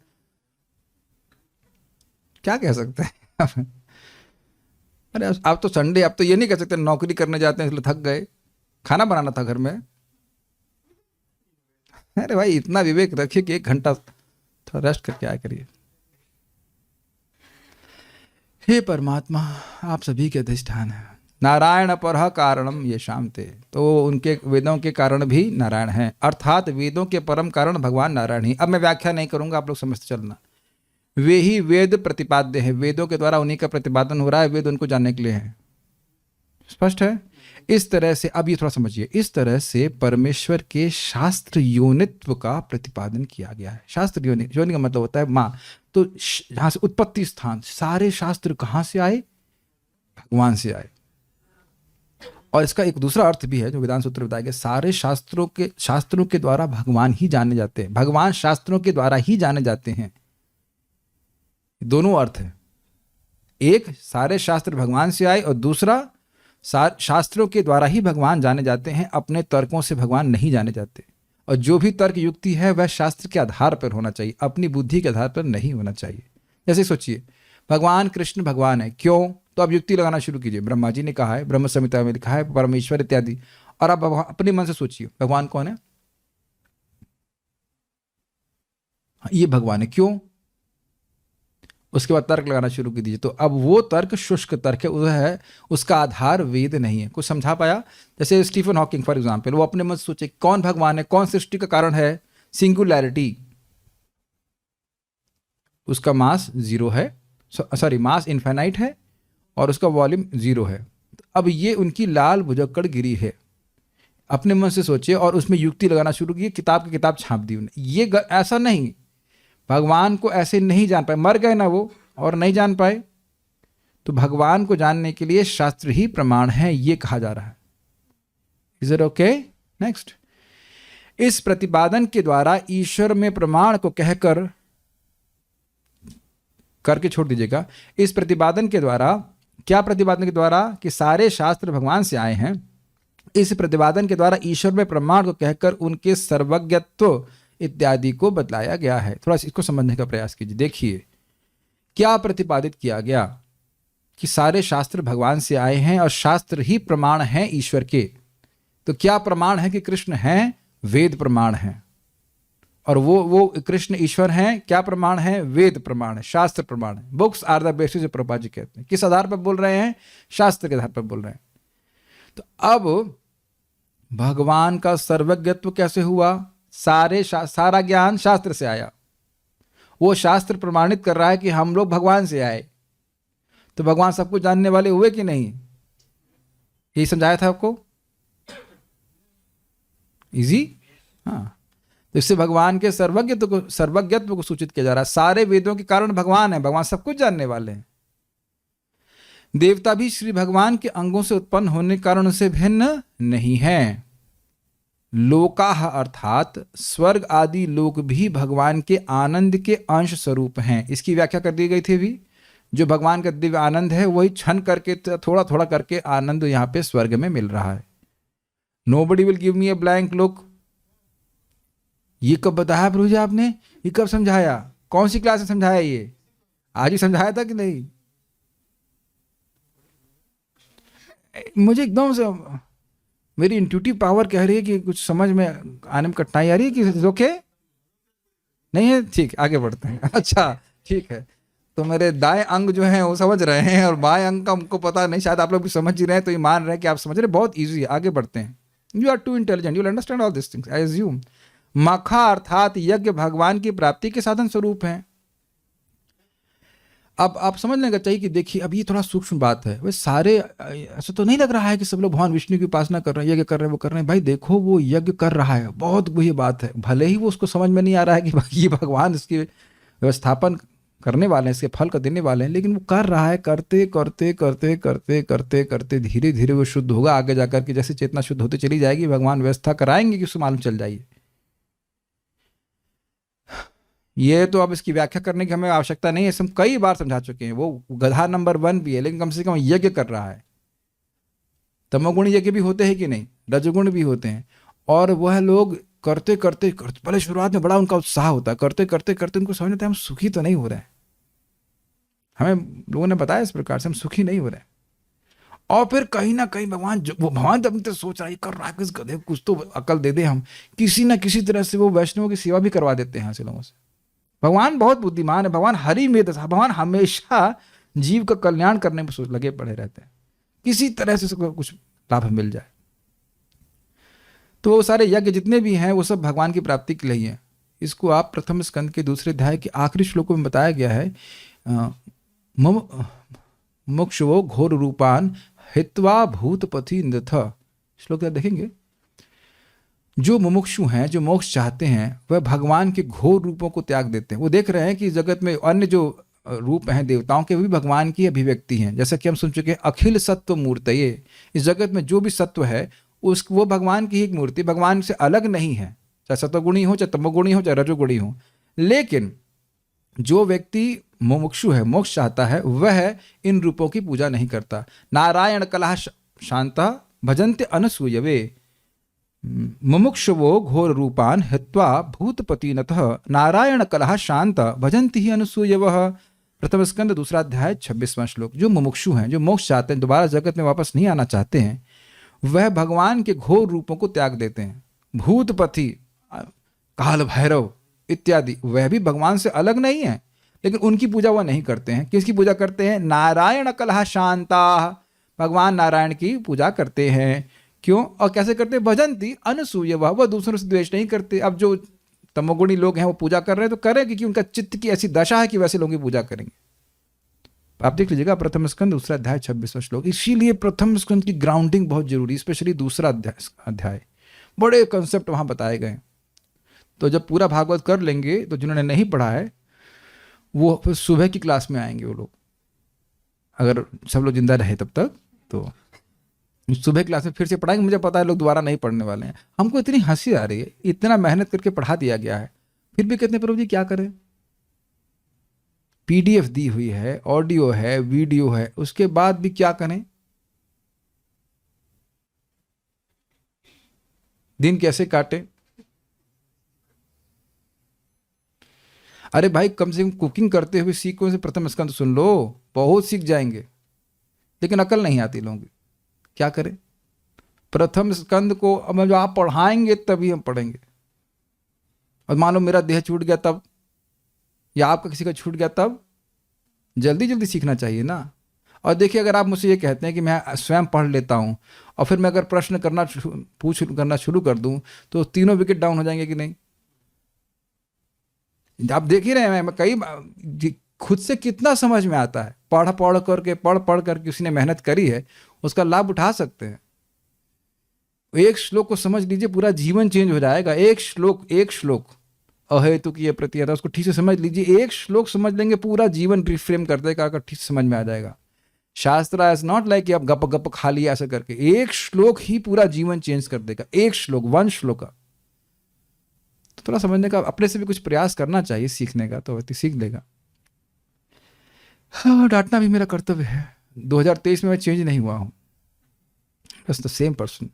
क्या कह सकते हैं? अरे आप तो संडे, आप तो ये नहीं कह सकते नौकरी करने जाते हैं इसलिए थक गए, खाना बनाना था घर में। अरे भाई इतना विवेक रखिए कि 1 घंटा थोड़ा रेस्ट करके आया करिए। हे परमात्मा, आप सभी के अधिष्ठान है। नारायण परः कारणम ये शाम थे, तो उनके वेदों के कारण भी नारायण हैं, अर्थात वेदों के परम कारण भगवान नारायण ही। अब मैं व्याख्या नहीं करूंगा, आप लोग समझते चलना। वे ही वेद प्रतिपाद्य है, वेदों के द्वारा उन्हीं का प्रतिपादन हो रहा है, वेद उनको जानने के लिए है। स्पष्ट है? इस तरह से, अब ये थोड़ा समझिए, इस तरह से परमेश्वर के शास्त्र योनित्व का प्रतिपादन किया गया है। शास्त्र योनि, योनि का मतलब होता है माँ। तो यहाँ से उत्पत्ति स्थान, सारे शास्त्र कहाँ से आए? भगवान से आए। और इसका एक दूसरा अर्थ भी है जो वेदांत सूत्र बताया गया, सारे शास्त्रों के द्वारा भगवान ही जाने जाते हैं, भगवान शास्त्रों के द्वारा ही जाने जाते हैं। दोनों अर्थ है, एक सारे शास्त्र भगवान से आए और दूसरा शास्त्रों के द्वारा ही भगवान जाने जाते हैं, अपने तर्कों से भगवान नहीं जाने जाते। और जो भी तर्क युक्ति है वह शास्त्र के आधार पर होना चाहिए, अपनी बुद्धि के आधार पर नहीं होना चाहिए। जैसे सोचिए, भगवान कृष्ण भगवान है, क्यों? तो अब युक्ति लगाना शुरू कीजिए। ब्रह्मा जी ने कहा है, ब्रह्म संहिता में लिखा है, परमेश्वर इत्यादि। और अब अपने मन से सोचिए भगवान कौन है? ये भगवान है, क्यों? उसके बाद तर्क लगाना शुरू कर दीजिए। तो अब वो तर्क शुष्क तर्क है, वह है, उसका आधार वेद नहीं है। कुछ समझा पाया? जैसे स्टीफन हॉकिंग फॉर एग्जाम्पल, वो अपने मन से सोचे कौन भगवान है, कौन सृष्टि का कारण है? सिंगुलैरिटी। उसका मास 0 है, सॉरी मास इनफाइनाइट है और उसका वॉल्यूम 0 है। अब ये उनकी लाल भुजक्कड़ गिरी है। अपने मन से सोचे और उसमें युक्ति लगाना शुरू की, किताब की किताब छाप दी उन्हें। ये ऐसा नहीं, भगवान को ऐसे नहीं जान पाए, मर गए ना वो और नहीं जान पाए। तो भगवान को जानने के लिए शास्त्र ही प्रमाण है, ये कहा जा रहा है। Is it okay? नेक्स्ट, इस प्रतिपादन के द्वारा ईश्वर में प्रमाण को कहकर, करके छोड़ दीजिएगा, इस प्रतिपादन के द्वारा, क्या प्रतिपादन के द्वारा? कि सारे शास्त्र भगवान से आए हैं। इस प्रतिपादन के द्वारा ईश्वर में प्रमाण को कहकर उनके सर्वज्ञत्व इत्यादि को बतलाया गया है। थोड़ा इसको समझने का प्रयास कीजिए। देखिए क्या प्रतिपादित किया गया कि सारे शास्त्र भगवान से आए हैं और शास्त्र ही प्रमाण हैं ईश्वर के। तो क्या प्रमाण है कि कृष्ण हैं? वेद प्रमाण हैं। और वो कृष्ण ईश्वर हैं, क्या प्रमाण है? वेद प्रमाण है, शास्त्र प्रमाण है। Books are the basis of Prabhupada ji कहते हैं। किस आधार पर बोल रहे हैं? शास्त्र के आधार पर बोल रहे हैं। तो अब भगवान का सर्वज्ञत्व कैसे हुआ? सारा ज्ञान शास्त्र से आया। वो शास्त्र प्रमाणित कर रहा है कि हम लोग भगवान से आए। तो भगवान सब कुछ जानने वाले हुए कि नहीं? यही समझाया था आपको। इजी? हाँ। तो इससे भगवान के सर्वज्ञत्व को सूचित किया जा रहा है। सारे वेदों के कारण भगवान है, भगवान सब कुछ जानने वाले हैं। देवता भी श्री भगवान के अंगों से उत्पन्न होने के कारण उनसे भिन्न नहीं है। लोकाह अर्थात स्वर्ग आदि लोक भी भगवान के आनंद के अंश स्वरूप हैं। इसकी व्याख्या कर दी गई थी भी। जो भगवान का दिव्य आनंद है वही क्षण करके, थोड़ा थोड़ा करके आनंद यहाँ पे स्वर्ग में मिल रहा है। Nobody will give me a blank look. ये कब बताया प्रभु जी आपने? ये कब समझाया? कौन सी क्लास में समझाया? ये आज ही समझाया था कि नहीं? मुझे एकदम से मेरी इंट्यूटिव पावर कह रही है कि कुछ समझ में आने में कठिनाई आ रही है कि ओके नहीं है। ठीक, आगे बढ़ते हैं। अच्छा ठीक है। तो मेरे दाएं अंग जो हैं वो समझ रहे हैं और बाएं अंग का हमको पता नहीं, शायद आप लोग भी समझ ही रहे हैं, तो ये मान रहे हैं कि आप समझ रहे हैं। बहुत ईजी है, आगे बढ़ते हैं। You are too intelligent, you will understand all this things I assume. मखा अर्थात यज्ञ भगवान की प्राप्ति के साधन स्वरूप हैं। अब आप समझने का चाहिए कि देखिए अब ये थोड़ा सूक्ष्म बात है। वे सारे, ऐसा तो नहीं लग रहा है कि सब लोग भगवान विष्णु की उपासना कर रहे हैं, यज्ञ कर रहे हैं, वो कर रहे हैं। भाई देखो वो यज्ञ कर रहा है, बहुत बुरी बात है। भले ही वो उसको समझ में नहीं आ रहा है कि ये भगवान इसकी व्यवस्थापन करने वाले हैं, इसके फल को देने वाले हैं, लेकिन वो कर रहा है। करते करते करते करते करते करते धीरे धीरे वो शुद्ध होगा। आगे जाकर के जैसे चेतना शुद्ध होती चली जाएगी, भगवान व्यवस्था कराएंगे कि उसको मालूम चल जाइए। ये तो अब इसकी व्याख्या करने की हमें आवश्यकता नहीं है, हम कई बार समझा चुके हैं। वो गधा नंबर 1 भी है, लेकिन कम से कम यज्ञ कर रहा है। तमोगुण यज्ञ भी होते हैं कि नहीं? रजोगुण भी होते हैं। और वह लोग करते करते करते, पहले शुरुआत में बड़ा उनका उत्साह होता है, करते करते करते उनको समझ आता है हम सुखी तो नहीं हो रहे हैं। हमें लोगों ने बताया इस प्रकार से हम सुखी नहीं हो रहे। और फिर कहीं ना कहीं भगवान जब तो सोच रहा है कर रहा है किस गधे कुछ तो अकल दे दे, हम किसी ना किसी तरह से वो वैष्णवों की सेवा भी करवा देते हैं ऐसे लोगों से। भगवान बहुत बुद्धिमान है, भगवान हरि में भगवान हमेशा जीव का कल्याण करने में लगे पड़े रहते हैं, किसी तरह से कुछ लाभ मिल जाए। तो वो सारे यज्ञ जितने भी हैं वो सब भगवान की प्राप्ति के लिए हैं। इसको आप प्रथम स्कंद के दूसरे अध्याय के आखिरी श्लोकों में बताया गया है, मुमुक्षुवो घोर रूपान हित्वा भूतपति नथ। श्लोक देखेंगे, जो मुमुक्षु हैं, जो मोक्ष चाहते हैं, वह भगवान के घोर रूपों को त्याग देते हैं। वो देख रहे हैं कि जगत में अन्य जो रूप हैं देवताओं के, भी भगवान की अभिव्यक्ति हैं। जैसा कि हम सुन चुके हैं, अखिल सत्व मूर्तये, इस जगत में जो भी सत्व है वो भगवान की एक मूर्ति, भगवान से अलग नहीं है, चाहे सत्वगुणी हो, चाहे तमोगुणी हो, चाहे रजोगुणी हो। लेकिन जो व्यक्ति मुमुक्षु है, मोक्ष चाहता है, वह इन रूपों की पूजा नहीं करता। नारायण कलह शांता भजन्ते अनसूयवे, मुमुक्षवो घोर रूपान हित्वा भूतपति नतः नारायण कलह शांत भजन्ति ही अनसूयवः। प्रथम स्कंद दूसरा अध्याय 26वां श्लोक। जो मुमुक्षु हैं, जो मोक्ष चाहते हैं, दोबारा जगत में वापस नहीं आना चाहते हैं, वह भगवान के घोर रूपों को त्याग देते हैं। भूतपति, काल भैरव इत्यादि, वह भी भगवान से अलग नहीं है, लेकिन उनकी पूजा वह नहीं करते हैं। किसकी पूजा करते हैं? नारायण कलह शांता, भगवान नारायण की पूजा करते हैं। क्यों और कैसे करते हैं? भजन्ति अनसूयवः, वह दूसरों से द्वेष नहीं करते। अब जो तमोगुणी लोग हैं वो पूजा कर रहे हैं तो करें, क्योंकि उनका चित्त की ऐसी दशा है कि वैसे लोगों की पूजा करेंगे। आप देख लीजिएगा प्रथम स्कंद दूसरा अध्याय 26वां श्लोक। इसीलिए प्रथम स्कंद की ग्राउंडिंग बहुत जरूरी, स्पेशली दूसरा अध्याय, बड़े कंसेप्ट वहां बताए गए। तो जब पूरा भागवत कर लेंगे तो जिन्होंने नहीं पढ़ा है वो फिर सुबह की क्लास में आएंगे वो लोग, अगर सब लोग जिंदा रहे तब तक, तो सुबह क्लास में फिर से पढ़ाएंगे। मुझे पता है लोग दोबारा नहीं पढ़ने वाले हैं। हमको इतनी हंसी आ रही है, इतना मेहनत करके पढ़ा दिया गया है, फिर भी कहते हैं प्रभु जी क्या करें, पीडीएफ दी हुई है, ऑडियो है, वीडियो है, उसके बाद भी क्या करें, दिन कैसे काटे। अरे भाई कम से कम कुकिंग करते हुए सीखो से प्रथम स्कंद सुन लो, बहुत सीख जाएंगे। लेकिन अकल नहीं आती लोगों की, क्या करें। प्रथम स्कंद को अब जब आप पढ़ाएंगे तभी हम पढ़ेंगे। और मान लो मेरा देह छूट गया तब, या आपका किसी का छूट गया तब, जल्दी जल्दी सीखना चाहिए ना। और देखिए अगर आप मुझसे ये कहते हैं कि मैं स्वयं पढ़ लेता हूँ और फिर मैं अगर प्रश्न करना शुरू कर दूँ तो तीनों विकेट डाउन हो जाएंगे कि नहीं। आप देख ही रहे हैं, मैं कई खुद से कितना समझ में आता है, पढ़ करके किसी ने मेहनत करी है, उसका लाभ उठा सकते हैं। एक श्लोक को समझ लीजिए, पूरा जीवन चेंज हो जाएगा। एक श्लोक अहेतु की प्रतिहता, उसको ठीक से समझ लीजिए। एक श्लोक समझ लेंगे, पूरा जीवन रिफ्रेम कर देगा, अगर ठीक से समझ में आ जाएगा। शास्त्र इज नॉट लाइक कि आप गप गप खा लिया ऐसा करके, एक श्लोक ही पूरा जीवन चेंज कर देगा। एक श्लोक, वन श्लोक का तो थोड़ा समझने का, अपने से भी कुछ प्रयास करना चाहिए सीखने का, तो व्यक्ति सीख लेगा। हाँ, डांटना भी मेरा कर्तव्य है। 2023 में मैं चेंज नहीं हुआ हूं, बस द सेम पर्सन।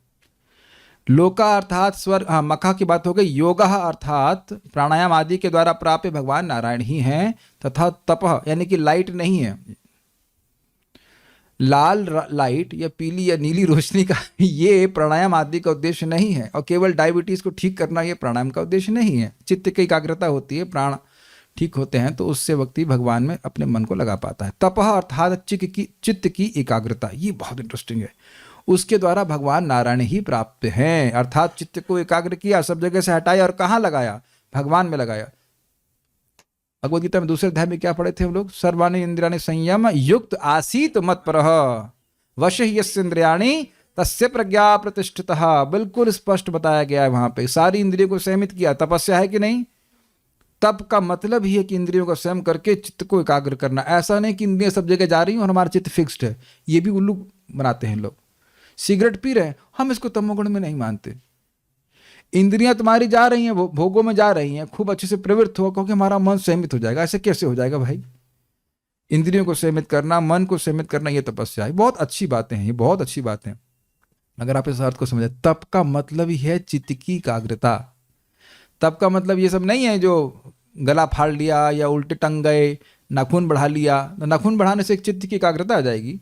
लोका अर्थात स्वर्ग, हाँ मखा की बात हो गई। योगा अर्थात प्राणायाम आदि के द्वारा प्राप्य भगवान नारायण ही हैं, तथा तपः यानी कि लाइट नहीं है, लाल लाइट या पीली या नीली रोशनी का ये प्राणायाम आदि का उद्देश्य नहीं है। और केवल डायबिटीज को ठीक करना ये प्राणायाम का उद्देश्य नहीं है। चित्त की एकाग्रता होती है, प्राण ठीक होते हैं तो उससे व्यक्ति भगवान में अपने मन को लगा पाता है। तपः अर्थात चित्त की एकाग्रता, ये बहुत इंटरेस्टिंग है। उसके द्वारा भगवान नारायण ही प्राप्त हैं, अर्थात चित्त को एकाग्र किया, सब जगह से हटाया और कहाँ लगाया? भगवान में लगाया। भगवद गीता में दूसरे अध्याय में क्या पढ़े थे हम लोग? सर्वाणि इंद्रियाणि संयम युक्त आसीत मत्परः वश यस्य इंद्रियाणि तस्य प्रज्ञा प्रतिष्ठितः। बिल्कुल स्पष्ट बताया गया है वहां पे। सारी इंद्रियों को संयमित किया, तपस्या है कि नहीं? तप का मतलब ही है कि इंद्रियों का संयम करके चित्त को एकाग्र करना। ऐसा नहीं कि इंद्रियां सब जगह जा रही हैं और हमारा चित्त फिक्स्ड है। ये भी उल्लू बनाते हैं लोग। सिगरेट पी रहे हैं, हम इसको तमोगुण में नहीं मानते। इंद्रियां तुम्हारी जा रही हैं, भोगों में जा रही हैं, खूब अच्छे से प्रवृत्त हो, क्योंकि हमारा मन संयमित हो जाएगा। ऐसे कैसे हो जाएगा भाई? इंद्रियों को संयमित करना, मन को संयमित करना, ये तपस्या है। बहुत अच्छी बातें हैं, ये बहुत अच्छी बातें हैं अगर आप इस अर्थ को समझे। तप का मतलब ही है चित्त की एकाग्रता। तप का मतलब ये सब नहीं है जो गला फाड़ लिया या उल्टे टंग गए, नाखून बढ़ा लिया, तो नाखून बढ़ाने से एक चित्त की एकाग्रता आ जाएगी।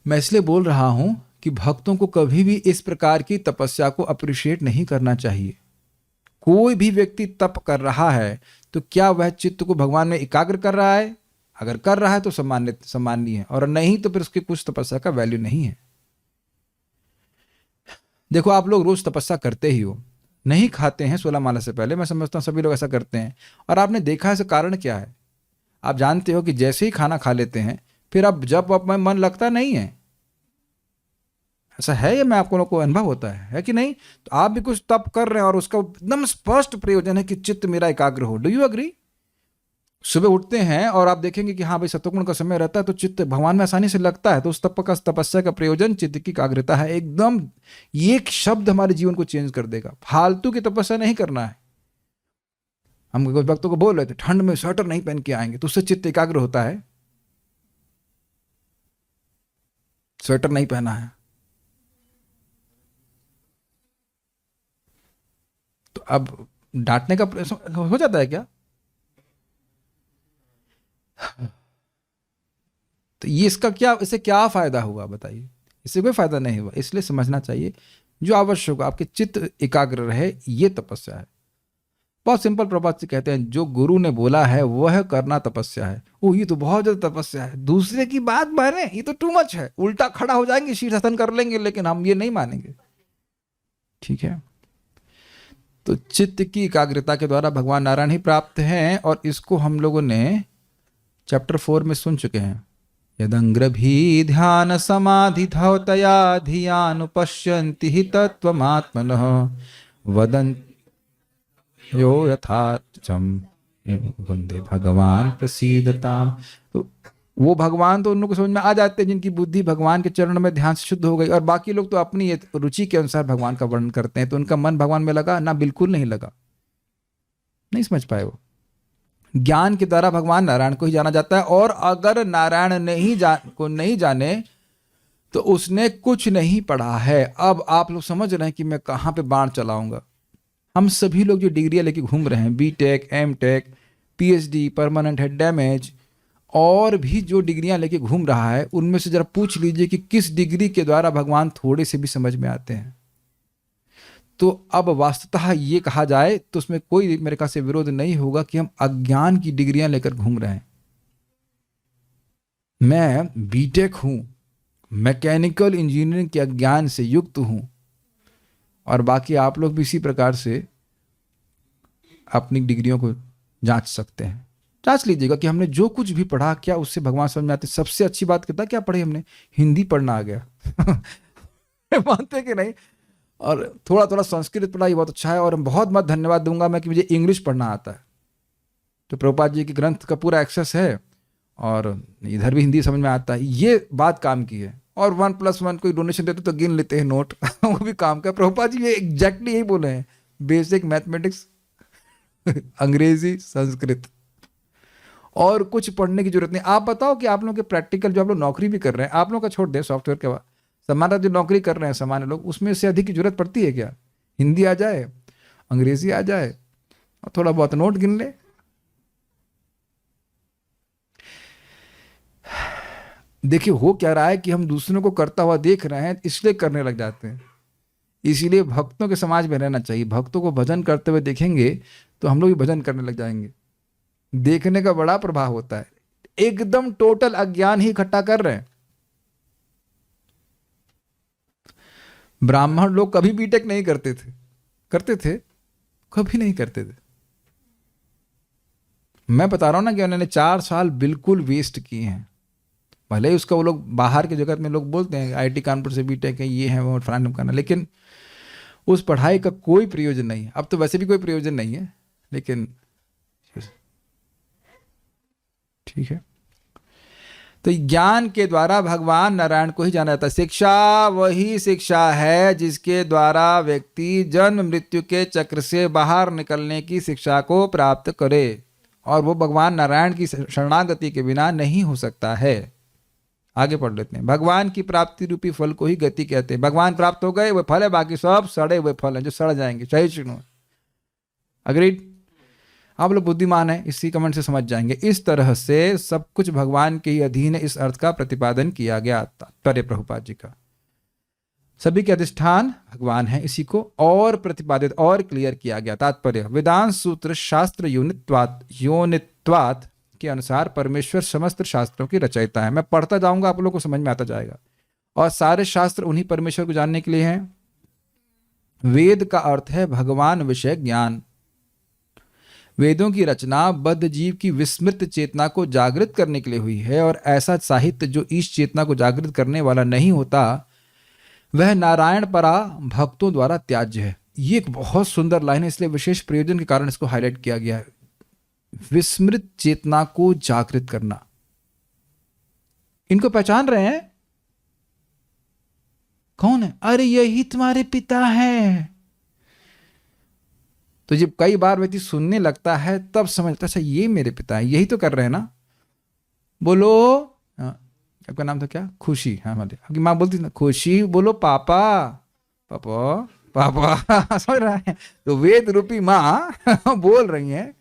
मैं इसलिए बोल रहा हूं कि भक्तों को कभी भी इस प्रकार की तपस्या को अप्रिशिएट नहीं करना चाहिए। कोई भी व्यक्ति तप कर रहा है तो क्या वह चित्त को भगवान में एकाग्र कर रहा है? अगर कर रहा है तो सम्माननीय है, और नहीं तो फिर उसकी कुछ तपस्या का वैल्यू नहीं है। देखो, आप लोग रोज तपस्या करते ही हो, नहीं खाते हैं 16 माला से पहले, मैं समझता हूं सभी लोग ऐसा करते हैं। और आपने देखा है इसका कारण क्या है? आप जानते हो कि जैसे ही खाना खा लेते हैं फिर अब जब में मन लगता नहीं है। ऐसा है, ये मैं आपको लोग को अनुभव होता है कि नहीं? तो आप भी कुछ तप कर रहे हैं और उसका एकदम स्पष्ट प्रयोजन है कि चित्त मेरा एकाग्र हो। Do you agree? सुबह उठते हैं और आप देखेंगे कि हाँ भाई सत्वगुण का समय रहता है तो चित्त भगवान में आसानी से लगता है। तो उस तपस्या का प्रयोजन चित्त की एकाग्रता है। एकदम एक शब्द हमारे जीवन को चेंज कर देगा। फालतू की तपस्या नहीं करना है। हम कुछ भक्तों को बोल रहे थे ठंड में स्वेटर नहीं पहन के आएंगे तो उससे चित्त एकाग्र होता है। स्वेटर नहीं पहना है तो अब डांटने का हो जाता है क्या? तो ये इससे क्या फायदा हुआ बताइए? इससे कोई फायदा नहीं हुआ। इसलिए समझना चाहिए जो आवश्यक हो, आपके चित्त एकाग्र रहे, ये तपस्या है। बहुत सिंपल प्रभात से कहते हैं जो गुरु ने बोला है वह करना तपस्या है। ओ ये तो बहुत ज्यादा तपस्या है, दूसरे की बात माने ये तो टू मच है। उल्टा खड़ा हो जाएंगे, शीर्षासन कर लेंगे, लेकिन हम ये नहीं मानेंगे। ठीक है, तो चित्त की एकाग्रता के द्वारा भगवान नारायण ही प्राप्त हैं, और इसको हम लोगों ने चैप्टर 4 में सुन चुके हैं। यदंग्रभी ध्यान समाधि धौतया धियानुपश्यन्ति हि तत्त्वमात्मनः वदन् यो यथार्चम वंदे भगवान प्रसीदताम। तो वो भगवान तो उन लोगों को समझ में आ जाते हैं जिनकी बुद्धि भगवान के चरण में ध्यान से शुद्ध हो गई। और बाकी लोग तो अपनी रुचि के अनुसार भगवान का वर्णन करते हैं। तो उनका मन भगवान में लगा ना? बिल्कुल नहीं लगा, नहीं समझ पाए वो। ज्ञान के द्वारा भगवान नारायण को ही जाना जाता है, और अगर नारायण नहीं जाने तो उसने कुछ नहीं पढ़ा है। अब आप लोग समझ रहे हैं कि मैं कहाँ पे बाण चलाऊंगा। हम सभी लोग जो डिग्रियां लेके घूम रहे हैं, BTech, MTech, PhD, permanent head damage, और भी जो डिग्रियां लेके घूम रहा है, उनमें से जरा पूछ लीजिए कि किस डिग्री के द्वारा भगवान थोड़े से भी समझ में आते हैं। तो अब वास्तवतः ये कहा जाए तो उसमें कोई मेरे ख्याल से विरोध नहीं होगा कि हम अज्ञान की डिग्रियां लेकर घूम रहे हैं। मैं बीटेक हूं, मैकेनिकल इंजीनियरिंग के अज्ञान से युक्त हूं, और बाकी आप लोग भी इसी प्रकार से अपनी डिग्रियों को जांच सकते हैं। जांच लीजिएगा कि हमने जो कुछ भी पढ़ा क्या उससे भगवान समझ में आते। सबसे अच्छी बात कहता क्या पढ़ी हमने? हिंदी पढ़ना आ गया। मानते कि नहीं? और थोड़ा थोड़ा संस्कृत पढ़ा, ये बहुत अच्छा है। और बहुत बहुत धन्यवाद दूंगा मैं कि मुझे इंग्लिश पढ़ना आता है। तो प्रभुपाद जी के ग्रंथ का पूरा एक्सेस है, और इधर भी हिंदी समझ में आता है। ये बात काम की है। और 1+1 कोई डोनेशन देते तो गिन लेते हैं नोट। वो भी काम का। प्रभुपाद जी ये एग्जैक्टली यही बोले हैं, बेसिक मैथमेटिक्स, अंग्रेजी, संस्कृत, और कुछ पढ़ने की जरूरत नहीं। आप बताओ कि आप लोग के प्रैक्टिकल जो आप लोग नौकरी भी कर रहे हैं, आप लोग का छोड़ दें सॉफ्टवेयर के बाद, सामान्य जो नौकरी कर रहे हैं सामान्य लोग, उसमें से अधिक की जरूरत पड़ती है क्या? हिंदी आ जाए, अंग्रेजी आ जाए, और थोड़ा बहुत नोट गिन ले। देखिए हो क्या रहा है कि हम दूसरों को करता हुआ देख रहे हैं, इसलिए करने लग जाते हैं। इसीलिए भक्तों के समाज में रहना चाहिए। भक्तों को भजन करते हुए देखेंगे तो हम लोग भी भजन करने लग जाएंगे। देखने का बड़ा प्रभाव होता है। एकदम टोटल अज्ञान ही इकट्ठा कर रहे हैं। ब्राह्मण लोग कभी बीटेक नहीं करते थे। करते थे? कभी नहीं करते थे। मैं बता रहा हूं ना कि उन्होंने 4 साल बिल्कुल वेस्ट किए हैं। भले ही उसका वो लोग बाहर के जगत में लोग बोलते हैं आईटी कानपुर से बीटेक है, ये है वो फलाना करना, लेकिन उस पढ़ाई का कोई प्रयोजन नहीं है। अब तो वैसे भी कोई प्रयोजन नहीं है, लेकिन ठीक है। तो ज्ञान के द्वारा भगवान नारायण को ही जाना जाता है। शिक्षा वही शिक्षा है जिसके द्वारा व्यक्ति जन्म मृत्यु के चक्र से बाहर निकलने की शिक्षा को प्राप्त करे, और वो भगवान नारायण की शरणागति के बिना नहीं हो सकता है। आगे पढ़ लेते हैं। भगवान की प्राप्ति रूपी फल को ही गति कहते हैं। भगवान प्राप्त हो गए वो फल है, बाकी सब सड़े हुए फल हैं जो सड़ जाएंगे, सही सुनो। अग्रीड? आप लोग बुद्धिमान हैं, इसी कमेंट से समझ जाएंगे। इस तरह से सब कुछ भगवान के ही अधीन है, इस अर्थ का प्रतिपादन किया गया। तात्पर्य प्रभुपाद जी का, सभी के अधिष्ठान भगवान है, इसी को और प्रतिपादित और क्लियर किया गया। तात्पर्य, वेदांत सूत्र शास्त्र योनित्वात के अनुसार परमेश्वर समस्त शास्त्रों की रचयिता है। मैं पढ़ता जाऊंगा, आप लोगों को समझ में आता जाएगा। और सारे शास्त्र उन्हीं परमेश्वर को जानने के लिए हैं। वेद का अर्थ है भगवान विषय ज्ञान। वेदों की रचना बद्ध जीव की विस्मृत चेतना को जागृत करने के लिए हुई है, और ऐसा साहित्य जो इस चेतना को जागृत करने वाला नहीं होता वह नारायण परा भक्तों द्वारा त्याज्य है। ये एक बहुत सुंदर लाइन है, इसलिए विशेष प्रयोजन के कारण इसको हाईलाइट किया गया है। विस्मृत चेतना को जागृत करना, इनको पहचान रहे हैं? कौन है? अरे यही तुम्हारे पिता हैं। तो जब कई बार व्यक्ति सुनने लगता है तब समझता है अच्छा ये मेरे पिता हैं, यही तो कर रहे हैं ना। बोलो, आपका नाम था क्या? खुशी। हाँ हमारे आपकी माँ बोलती ना खुशी, बोलो पापा पापा पापा समझ रहा है? तो वेद रूपी माँ बोल रही हैं,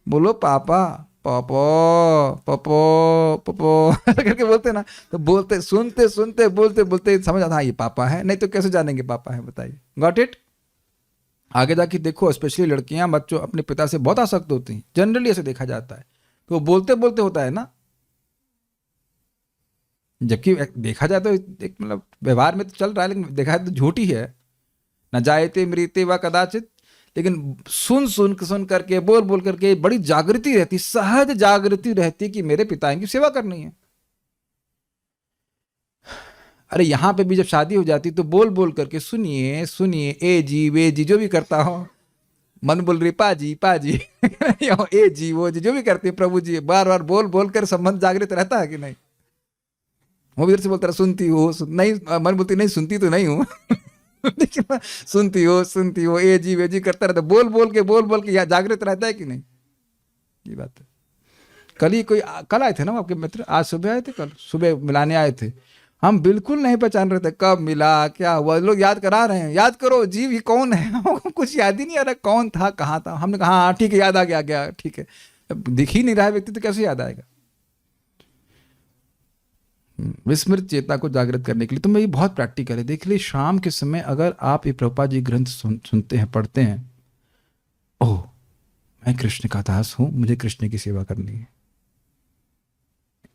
बोलो पापा पापा पापा पापा करके बोलते ना। तो बोलते सुनते सुनते बोलते बोलते समझ आता हाँ ये पापा है, नहीं तो कैसे जानेंगे पापा है? बताइए। Got it? आगे जाके देखो, स्पेशली लड़कियां बच्चों अपने पिता से बहुत आसक्त होती हैं, जनरली ऐसे देखा जाता है। तो बोलते बोलते होता है ना, जबकि देखा जाए तो एक मतलब व्यवहार में तो चल रहा है, लेकिन देखा है तो झूठी है। न जायते मृते व कदाचित, लेकिन सुन करके बोल बोल करके बड़ी जागृति रहती, सहज जागृति रहती कि मेरे पिता की सेवा करनी है। अरे यहाँ पे भी जब शादी हो जाती तो बोल बोल करके सुनिए सुनिए, ए जी वे जी जो भी करता हो, मन बोल रही पाजी पाजी ए जी वो जी जो भी करते प्रभु जी, बार बार बोल बोल कर संबंध जागृत रहता है कि नहीं? वो भी इधर से बोलता रहा सुनती हो नहीं, मन बोलती नहीं सुनती तो नहीं हूँ लेकिन सुनती हो ए जी वे जी करता रहता, बोल बोल के यहाँ जागृत रहता है कि नहीं? ये बात है। कल आए थे ना आपके मित्र, आज सुबह आए थे, कल सुबह मिलाने आए थे। हम बिल्कुल नहीं पहचान रहे थे कब मिला क्या हुआ। लोग याद करा रहे हैं, याद करो जीव ही कौन है कुछ याद ही नहीं आ रहा कौन था कहाँ था। हमने कहा हाँ ठीक है याद आ गया ठीक है। दिख ही नहीं रहा है व्यक्ति तो कैसे याद आएगा? विस्मृत चेतना को जागृत करने के लिए तो मैं ये बहुत प्रैक्टिकल है। देख लीजिए शाम के समय अगर आप ये प्रभुपाद जी ग्रंथ सुनते हैं, पढ़ते हैं, ओह मैं कृष्ण का दास हूं, मुझे कृष्ण की सेवा करनी है।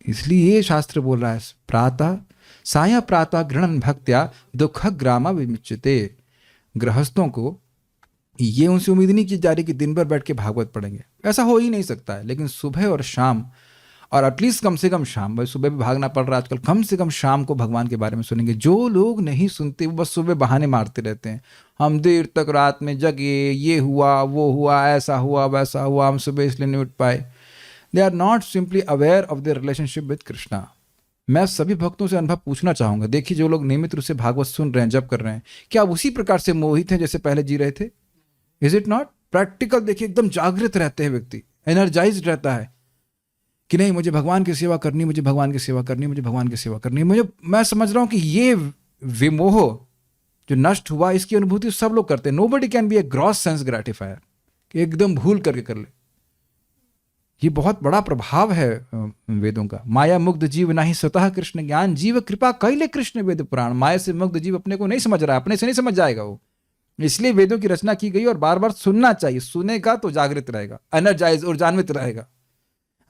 इसलिए ये शास्त्र बोल रहा है प्रातः साया प्रातः गृहण भक्त्या दुख ग्रामा विमुच्यते। गृहस्थों को ये उनसे उम्मीद नहीं की जा रही कि दिन भर बैठ के भागवत पढ़ेंगे, ऐसा हो ही नहीं सकता है। लेकिन सुबह और शाम, और एटलीस्ट कम से कम शाम, भाई सुबह भी भागना पड़ रहा है आजकल, कम से कम शाम को भगवान के बारे में सुनेंगे। जो लोग नहीं सुनते वो बस सुबह बहाने मारते रहते हैं, हम देर तक रात में जगे, ये हुआ वो हुआ, ऐसा हुआ वैसा हुआ, हम सुबह इसलिए नहीं उठ पाए। They are not simply aware of their relationship with Krishna. मैं सभी भक्तों से अनुभव पूछना चाहूंगा, देखिए जो लोग नियमित रूप से भागवत सुन रहे हैं, जप कर रहे हैं, क्या उसी प्रकार से मोहित हैं जैसे पहले जी रहे थे? Is it not? प्रैक्टिकल देखिए, एकदम जागृत रहते हैं व्यक्ति, एनर्जाइज्ड रहता है कि नहीं मुझे भगवान की सेवा करनी, मुझे भगवान की सेवा करनी, मुझे भगवान की सेवा करनी। मैं समझ रहा हूं कि ये विमोह जो नष्ट हुआ इसकी अनुभूति सब लोग करते हैं। Nobody can be a gross sense gratifier कि एकदम भूल करके कर ले। ये बहुत बड़ा प्रभाव है वेदों का। माया मुग्ध जीव नाही स्वतः कृष्ण ज्ञान, जीव कृपा कैले कृष्ण वेद पुराण। माया से मुग्ध जीव अपने को नहीं समझ रहा है, अपने से नहीं समझ जाएगा वो, इसलिए वेदों की रचना की गई और बार बार सुनना चाहिए। सुनेगा तो जागृत रहेगा, एनर्जाइज ऊर्जान्वित रहेगा।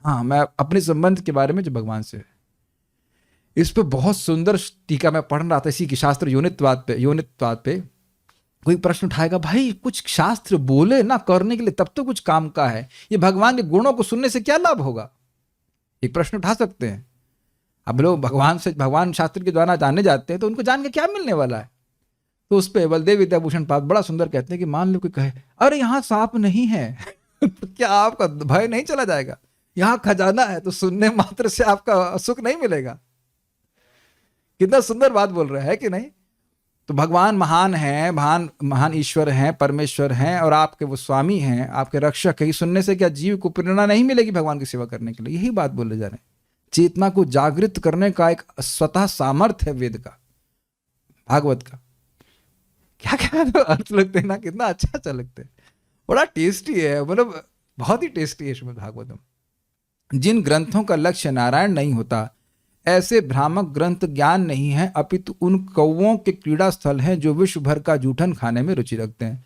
हाँ, मैं अपने संबंध के बारे में जो भगवान से, इस पे बहुत सुंदर टीका मैं पढ़ रहा था इसी की शास्त्र योनित्वाद पे। कोई प्रश्न उठाएगा, भाई कुछ शास्त्र बोले ना करने के लिए तब तो कुछ काम का है, ये भगवान के गुणों को सुनने से क्या लाभ होगा? एक प्रश्न उठा सकते हैं। अब लोग भगवान शास्त्र के द्वारा जानने जाते हैं तो उनको जान के क्या मिलने वाला है? तो उस पर बलदेव विद्याभूषण पाद बड़ा सुंदर कहते हैं कि मान लो कोई कहे अरे यहाँ सांप नहीं है तो क्या आपका भय नहीं चला जाएगा? यहाँ खजाना है तो सुनने मात्र से आपका सुख नहीं मिलेगा। कितना सुंदर बात बोल रहा है कि नहीं? तो भगवान महान हैं, महान ईश्वर हैं, परमेश्वर हैं, और आपके वो स्वामी हैं, आपके रक्षक है। सुनने से क्या जीव को प्रेरणा नहीं मिलेगी भगवान की सेवा करने के लिए? यही बात बोले जा रहे हैं। चेतना को जागृत करने का एक स्वतः सामर्थ्य है वेद का, भागवत का। क्या क्या अर्थ लगते हैं ना, कितना अच्छा लगते हैं, बड़ा टेस्टी है। मतलब बहुत ही टेस्टी है श्रीमद् भागवतम। जिन ग्रंथों का लक्ष्य नारायण नहीं होता, ऐसे भ्रामक ग्रंथ ज्ञान नहीं है, अपितु उन कौवों के क्रीड़ा स्थल हैं जो विश्व भर का जूठन खाने में रुचि रखते हैं।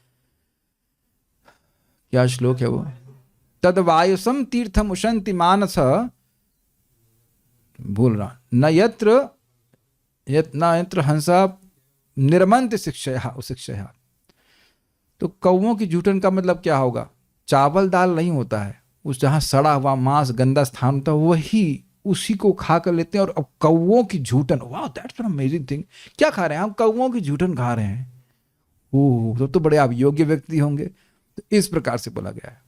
क्या श्लोक है वो? तद वायुसम तीर्थम उशंति मानस, भूल रहा, न यत्र हंसा निर्मंत शिक्षया। तो कौवों की जूठन का मतलब क्या होगा? चावल दाल नहीं होता है, उस जहां सड़ा हुआ मांस गंदा स्थान होता है वही उसी को खा कर लेते हैं। और अब कौवों की जूठन, वाह दैट्स एन अमेजिंग थिंग। क्या खा रहे हैं हम? कौवों की जूठन खा रहे हैं। ओह, तो बड़े आप योग्य व्यक्ति होंगे। तो इस प्रकार से बोला गया है।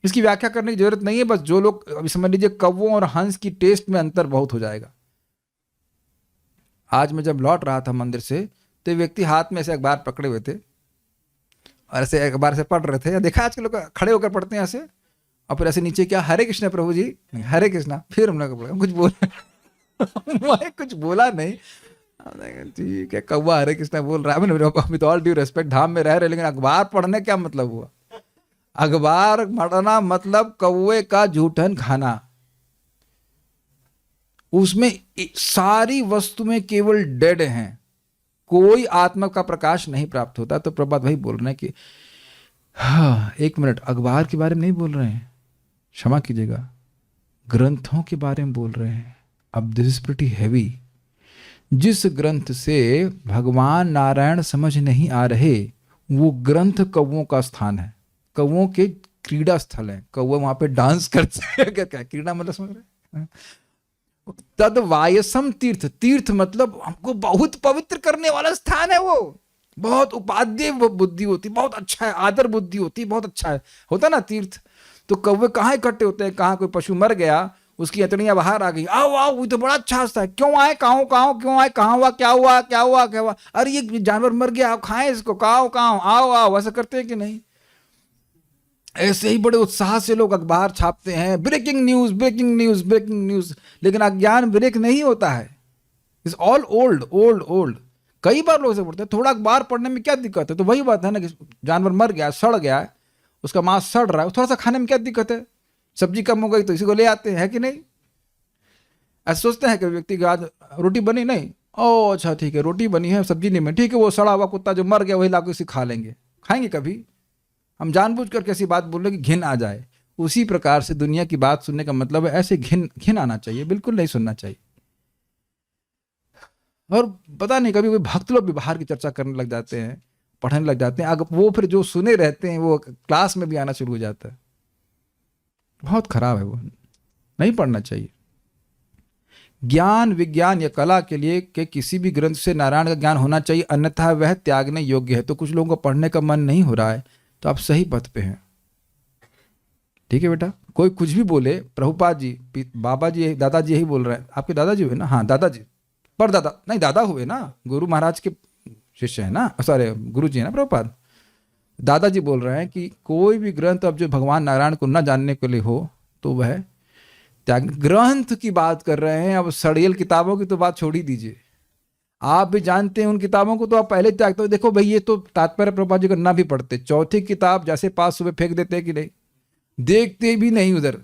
इसकी व्याख्या करने की जरूरत नहीं है, बस जो लोग अभी समझ लीजिए कौवों और हंस की टेस्ट में अंतर बहुत हो जाएगा। आज मैं जब लौट रहा था मंदिर से तो एक व्यक्ति हाथ में ऐसे अखबार पकड़े हुए थे और ऐसे अखबार से पढ़ रहे थे। या देखा आजकल लोग खड़े होकर पढ़ते हैं ऐसे, और फिर ऐसे नीचे क्या हरे कृष्ण प्रभु जी, हरे कृष्णा। फिर हम लोग कुछ बोला मैं कुछ बोला नहीं, ठीक है कौवा हरे कृष्णा बोल रहा है। विद ऑल ड्यू रेस्पेक्ट, धाम में रह रहे, लेकिन अखबार पढ़ने क्या मतलब हुआ? अखबार पढ़ना मतलब कौवे का जूठन खाना। उसमें सारी वस्तुएं केवल डेड हैं, कोई आत्मा का प्रकाश नहीं प्राप्त होता। तो प्रभात भाई बोल रहे हैं कि हाँ, एक मिनट, अखबार के बारे में नहीं बोल रहे हैं, क्षमा कीजिएगा, ग्रंथों के बारे में बोल रहे हैं। अब दिस इज प्रीटी हैवी। जिस ग्रंथ से भगवान नारायण समझ नहीं आ रहे, वो ग्रंथ कौवों का स्थान है, कौवों के क्रीड़ा स्थल है। कौवे वहां पे डांस करते हैं। क्या क्रीड़ा मतलब समझ रहे? तद वायसम तीर्थ, तीर्थ मतलब हमको बहुत पवित्र करने वाला स्थान है। वो बहुत उपाध्याय बुद्धि होती, बहुत अच्छा है, आदर बुद्धि होती, बहुत अच्छा है, होता ना तीर्थ। तो कौवे कहाँ इकट्ठे होते हैं? कहाँ कोई पशु मर गया, उसकी अतड़ियां बाहर आ गई, आओ आओ, वो तो बड़ा अच्छा था, क्यों आए, कहाँ क्यों आए, कहाँ हुआ, क्या हुआ, क्या हुआ, क्या हुआ, अरे ये जानवर मर गया, आप खाएं इसको, कहाँ आओ आओ, ऐसा करते हैं कि नहीं? ऐसे ही बड़े उत्साह से लोग अखबार छापते हैं, breaking news, breaking news, breaking news. लेकिन अज्ञान ब्रेक नहीं होता है, it's all old old old. कई बार लोग ऐसे पढ़ते हैं, थोड़ा अखबार पढ़ने में क्या दिक्कत है? तो वही बात है ना कि जानवर मर गया, सड़ गया है, उसका मांस सड़ रहा है, थोड़ा सा खाने में क्या दिक्कत है? सब्जी कम हो गई तो इसी को ले आते हैं, है कि नहीं? ऐसे सोचते हैं कि व्यक्ति के आज रोटी बनी नहीं, ओ अच्छा ठीक है रोटी बनी है, सब्जी नहीं बनी, ठीक है, वो सड़ा हुआ कुत्ता जो मर गया वही लाकर इसे खा लेंगे। खाएंगे कभी? हम जानबूझकर कैसी बात बोल रहे कि घिन आ जाए। उसी प्रकार से दुनिया की बात सुनने का मतलब है ऐसे घिन आना चाहिए, बिल्कुल नहीं सुनना चाहिए। और पता नहीं कभी भक्त लोग भी बाहर की चर्चा करने लग जाते हैं, पढ़ने लग जाते हैं, अगर वो फिर जो सुने रहते हैं वो क्लास में भी आना शुरू हो जाता है। बहुत खराब है, वो नहीं पढ़ना चाहिए। ज्ञान विज्ञान या कला के लिए के किसी भी ग्रंथ से नारायण का ज्ञान होना चाहिए, अन्यथा वह त्यागने योग्य है। तो कुछ लोगों को पढ़ने का मन नहीं हो रहा है, तो आप सही पथ पे हैं, ठीक है बेटा। कोई कुछ भी बोले, प्रभुपाद जी, बाबा जी, दादाजी यही बोल रहे हैं, आपके दादाजी हुए ना? हाँ दादाजी, पर दादा नहीं, दादा हुए ना, गुरु महाराज के शिष्य है ना, सॉरी गुरु जी है ना प्रभुपाद। दादाजी बोल रहे हैं कि कोई भी ग्रंथ अब जो भगवान नारायण को न जानने के लिए हो तो वह त्याग। ग्रंथ की बात कर रहे हैं, अब सड़ियल किताबों की तो बात छोड़ ही दीजिए। आप भी जानते हैं उन किताबों को तो आप पहले त्यागते हो। देखो भाई, ये तो तात्पर्य प्रभुपाद जी को ना भी पढ़ते, चौथी किताब जैसे पास सुबह फेंक देते हैं कि नहीं, देखते भी नहीं उधर,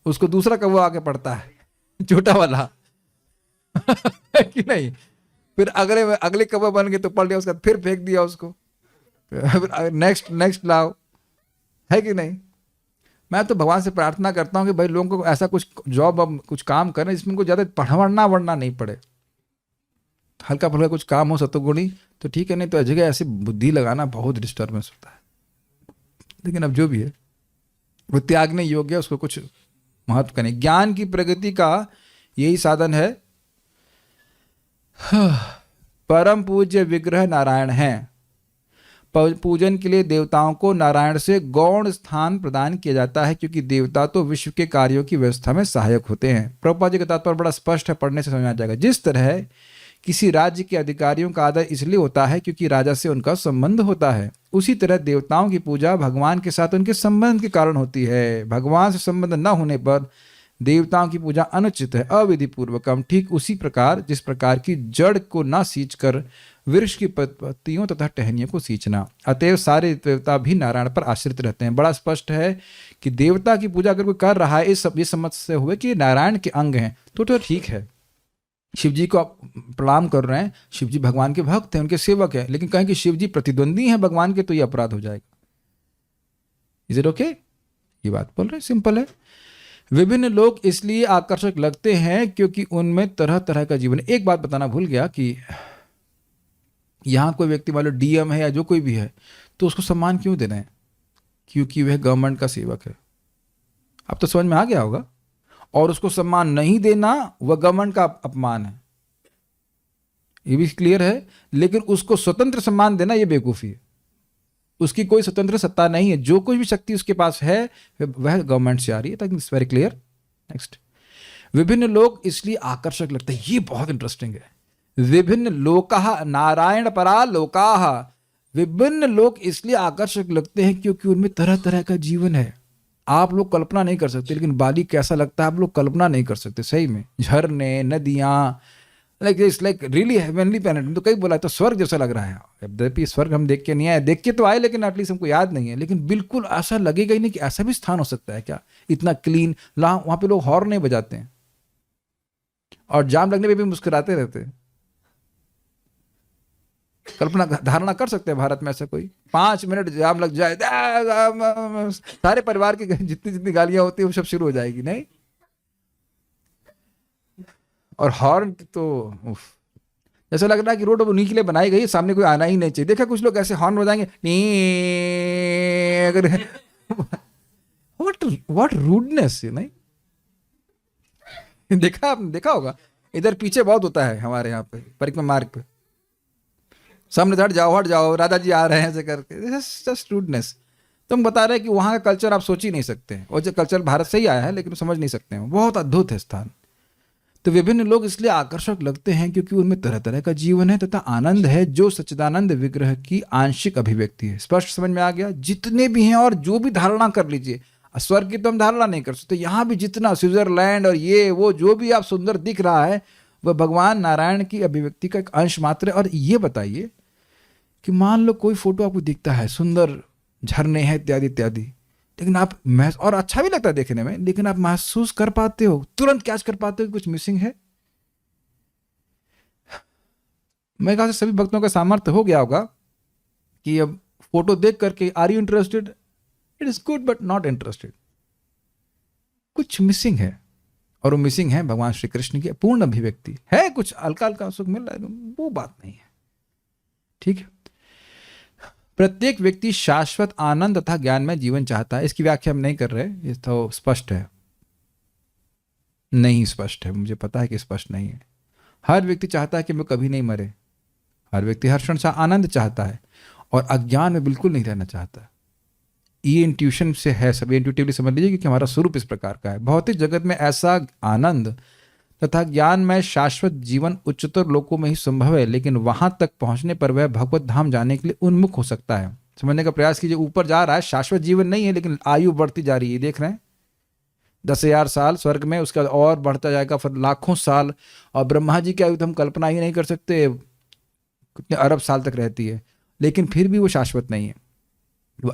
उसको दूसरा कौवा आके पढ़ता है, छोटा वाला कि नहीं, फिर अगले कौवा बन गए तो पढ़ लिया, उसका फिर फेंक दिया उसको, नेक्स्ट लाओ, है कि नहीं? मैं तो भगवान से प्रार्थना करता हूँ कि भाई लोगों को ऐसा कुछ जॉब, अब कुछ काम करें जिसमें उनको ज्यादा पढ़ना नहीं पड़े, हल्का फुल्का कुछ काम हो सतुगुणी तो ठीक है, नहीं तो जगह ऐसी बुद्धि लगाना बहुत डिस्टर्बेंस होता है। लेकिन अब जो भी है वो त्यागने योग्य है, उसको कुछ महत्व का नहीं। ज्ञान की प्रगति का यही साधन है। परम पूज्य विग्रह नारायण है। पूजन के लिए देवताओं को नारायण से गौण स्थान प्रदान किया जाता है, क्योंकि देवता तो विश्व के कार्यों की व्यवस्था में सहायक होते हैं। प्रभुपाद जी का तात्पर्य बड़ा स्पष्ट है, पढ़ने से समझ आ जाएगा। जिस तरह किसी राज्य के अधिकारियों का आदर इसलिए होता है क्योंकि राजा से उनका संबंध होता है, उसी तरह देवताओं की पूजा भगवान के साथ उनके संबंध के कारण होती है। भगवान से संबंध न होने पर देवताओं की पूजा अनुचित है, अविधि पूर्वकम। ठीक उसी प्रकार जिस प्रकार की जड़ को न सींच कर वृक्ष की पत्तियों तथा टहनियों को सींचना। अतएव सारे देवता भी नारायण पर आश्रित रहते हैं। बड़ा स्पष्ट है कि देवता की पूजा अगर कोई कर रहा है, ये समझ से हुए कि नारायण के अंग हैं, तो ठीक है। शिव जी को आप प्रणाम कर रहे हैं, शिव जी भगवान के भक्त हैं, उनके सेवक हैं, लेकिन कहें कि शिव जी प्रतिद्वंदी हैं भगवान के, तो ये अपराध हो जाएगा। Is it okay? ये बात बोल रहे हैं, सिंपल है। विभिन्न लोग इसलिए आकर्षक लगते हैं क्योंकि उनमें तरह तरह का जीवन। एक बात बताना भूल गया कि यहां कोई व्यक्ति मान लो डीएम है या जो कोई भी है, तो उसको सम्मान क्यों दे रहे हैं? क्योंकि वह गवर्नमेंट का सेवक है। अब तो समझ में आ गया होगा। और उसको सम्मान नहीं देना वह गवर्नमेंट का अपमान है, ये भी क्लियर है। लेकिन उसको स्वतंत्र सम्मान देना यह बेवकूफ़ी है। उसकी कोई स्वतंत्र सत्ता नहीं है, जो कोई भी शक्ति उसके पास है वह गवर्नमेंट से आ रही है। ताकि इट्स वेरी क्लियर। नेक्स्ट, विभिन्न लोग इसलिए आकर्षक लगते हैं। ये बहुत इंटरेस्टिंग है। विभिन्न लोकाः नारायण परा लोकाः। विभिन्न लोग इसलिए आकर्षक लगते हैं क्योंकि उनमें तरह तरह का जीवन है। आप लोग कल्पना नहीं कर सकते, लेकिन बाली कैसा लगता है आप लोग कल्पना नहीं कर सकते। सही में झरने, नदियाँ, लाइक रियली हेवनली प्लैनेट। तो कई बोला तो स्वर्ग जैसा लग रहा है। यद्यपि स्वर्ग हम देख के नहीं आए, देख के तो आए, लेकिन एटलीस्ट हमको याद नहीं है। लेकिन बिल्कुल ऐसा लगेगा ही नहीं कि ऐसा भी स्थान हो सकता है क्या, इतना क्लीन। वहाँ पे लोग हॉर्न नहीं बजाते हैं और जाम लगने पे भी मुस्कुराते रहते हैं। कल्पना धारणा कर सकते हैं भारत में ऐसा कोई 5 मिनट जाम लग जाए, सारे परिवार की जितनी जितनी गालियां होती है वो सब शुरू हो जाएगी, नहीं? और हॉर्न तो जैसा लग रहा है कि रोड उन्हीं के लिए बनाई गई है, सामने कोई आना ही नहीं चाहिए। देखा कुछ लोग ऐसे हॉर्न बजाएंगे, अगर व्हाट रूडनेस, नहीं? देखा आपने, देखा होगा इधर पीछे बहुत होता है हमारे यहाँ पे परिक्रमा मार्ग पे, सामने हट जाओ राधा जी आ रहे हैं ऐसे करके। Just rudeness. तो हम बता रहे हैं कि वहाँ का कल्चर आप सोच ही नहीं सकते हैं, और जो कल्चर भारत से ही आया है लेकिन समझ नहीं सकते हैं, बहुत अद्भुत है स्थान। तो विभिन्न लोग इसलिए आकर्षक लगते हैं क्योंकि उनमें तरह तरह का जीवन है तथा आनंद है, जो सच्चिदानंद विग्रह की आंशिक अभिव्यक्ति है। स्पष्ट समझ में आ गया? जितने भी हैं और जो भी धारणा कर लीजिए, स्वर्ग की तो हम धारणा नहीं कर सकते, यहाँ भी जितना स्विट्जरलैंड और ये वो जो भी आप सुंदर दिख रहा है वह भगवान नारायण की अभिव्यक्ति का एक अंश मात्र है। और ये बताइए कि मान लो कोई फोटो आपको दिखता है, सुंदर झरने हैं इत्यादि इत्यादि, लेकिन आप और अच्छा भी लगता है देखने में, लेकिन आप महसूस कर पाते हो, तुरंत कैच कर पाते हो कि कुछ मिसिंग है। मैं कहा सभी भक्तों का सामर्थ्य हो गया होगा कि अब फोटो देख करके are you interested, it is good but not interested, कुछ मिसिंग है। और वो मिसिंग है भगवान श्री कृष्ण की पूर्ण अभिव्यक्ति है। कुछ हल्का हल्का सुख मिल रहा है, वो बात नहीं है। ठीक है, प्रत्येक व्यक्ति शाश्वत आनंद तथा ज्ञान में जीवन चाहता है। इसकी व्याख्या हम नहीं कर रहे, ये तो स्पष्ट है, नहीं स्पष्ट है, मुझे पता है कि स्पष्ट नहीं है। हर व्यक्ति चाहता है कि मैं कभी नहीं मरे, हर व्यक्ति हर क्षण आनंद चाहता है और अज्ञान में बिल्कुल नहीं रहना चाहता। ये इंट्यूशन से है, सभी इंट्यूटिवली समझ लीजिए, क्योंकि हमारा स्वरूप इस प्रकार का है। भौतिक जगत में ऐसा आनंद तथा ज्ञान में शाश्वत जीवन उच्चतर लोकों में ही संभव है, लेकिन वहां तक पहुंचने पर वह भगवत धाम जाने के लिए उन्मुख हो सकता है। समझने का प्रयास कीजिए, ऊपर जा रहा है, शाश्वत जीवन नहीं है, लेकिन आयु बढ़ती जा रही है। देख रहे हैं 10,000 साल स्वर्ग में, उसके बाद और बढ़ता जाएगा, फिर लाखों साल। और ब्रह्मा जी की आयु तो हम कल्पना ही नहीं कर सकते, कितने अरब साल तक रहती है, लेकिन फिर भी वो शाश्वत नहीं है।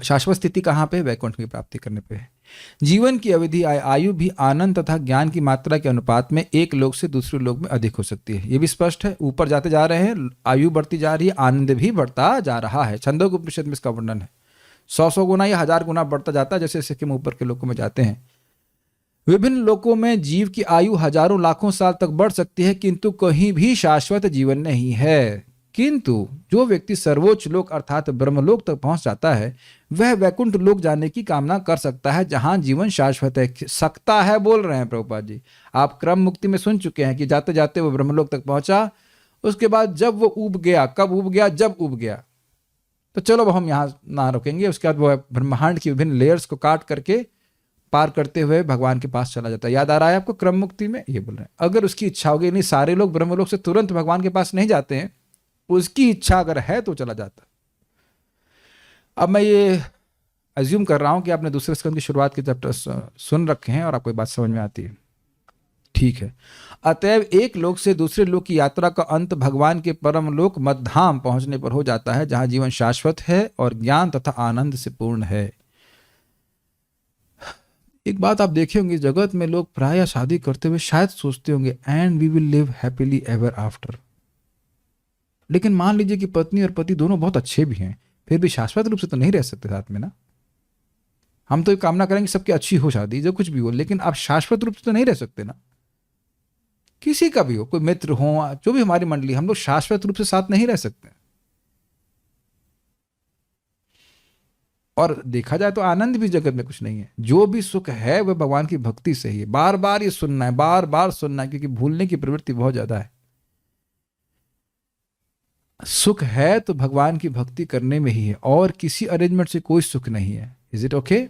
शाश्वत स्थिति कहाँ पे? वैकुंठ की प्राप्ति करने पे है। जीवन की अवधि आयु भी आनंद तथा ज्ञान की मात्रा के अनुपात में एक लोक से दूसरे लोक में अधिक हो सकती है। ये भी स्पष्ट है। ऊपर जाते जा रहे हैं, आयु बढ़ती जा रही है, आनंद भी बढ़ता जा रहा है। छंदों के उपनिषद में इसका वर्णन है। 100 गुना या 1000 गुना बढ़ता जाता है जैसे जैसे हम ऊपर के लोकों में जाते हैं। विभिन्न लोकों में जीव की आयु हजारों लाखों साल तक बढ़ सकती है, किंतु कहीं भी शाश्वत जीवन नहीं है। किंतु जो व्यक्ति सर्वोच्च लोक अर्थात ब्रह्मलोक तक पहुंच जाता है, वह वैकुंठ लोक जाने की कामना कर सकता है, जहां जीवन शाश्वत है। सकता है बोल रहे हैं प्रभुपाद जी। आप क्रम मुक्ति में सुन चुके हैं कि जाते जाते वो ब्रह्मलोक तक पहुंचा, उसके बाद जब वो उब गया, कब उब गया? जब उब गया, तो चलो अब हम यहाँ ना रुकेंगे। उसके बाद वो ब्रह्मांड की विभिन्न लेयर्स को काट करके पार करते हुए भगवान के पास चला जाता है। याद आ रहा है आपको क्रम मुक्ति में? ये बोल रहे हैं अगर उसकी इच्छा होगी, नहीं सारे लोग ब्रह्मलोक से तुरंत भगवान के पास नहीं जाते हैं, उसकी इच्छा अगर है तो चला जाता। अब मैं ये अज्यूम कर रहा हूं कि आपने दूसरे स्कंद की शुरुआत के चैप्टर सुन रखे हैं और आपको ये बात समझ में आती है। ठीक है। अतएव एक लोक से दूसरे लोक की यात्रा का अंत भगवान के परम लोक मध्धाम पहुंचने पर हो जाता है, जहां जीवन शाश्वत है और ज्ञान तथा आनंद से पूर्ण है। एक बात आप देखे होंगे, जगत में लोग प्राय शादी करते हुए शायद सोचते होंगे and we will live happily ever after. लेकिन मान लीजिए कि पत्नी और पति दोनों बहुत अच्छे भी हैं, फिर भी शाश्वत रूप से तो नहीं रह सकते साथ में ना। हम तो ये कामना करेंगे सबकी अच्छी हो शादी, जो कुछ भी हो, लेकिन आप शाश्वत रूप से तो नहीं रह सकते ना। किसी का भी हो, कोई मित्र हो, जो भी हमारी मंडली, हम लोग शाश्वत रूप से साथ नहीं रह सकते। और देखा जाए तो आनंद भी जगत में कुछ नहीं है। जो भी सुख है वह भगवान की भक्ति से ही है। बार बार ये सुनना है, बार बार सुनना है, क्योंकि भूलने की प्रवृत्ति बहुत ज्यादा है। सुख है तो भगवान की भक्ति करने में ही है, और किसी अरेंजमेंट से कोई सुख नहीं है। Is it okay?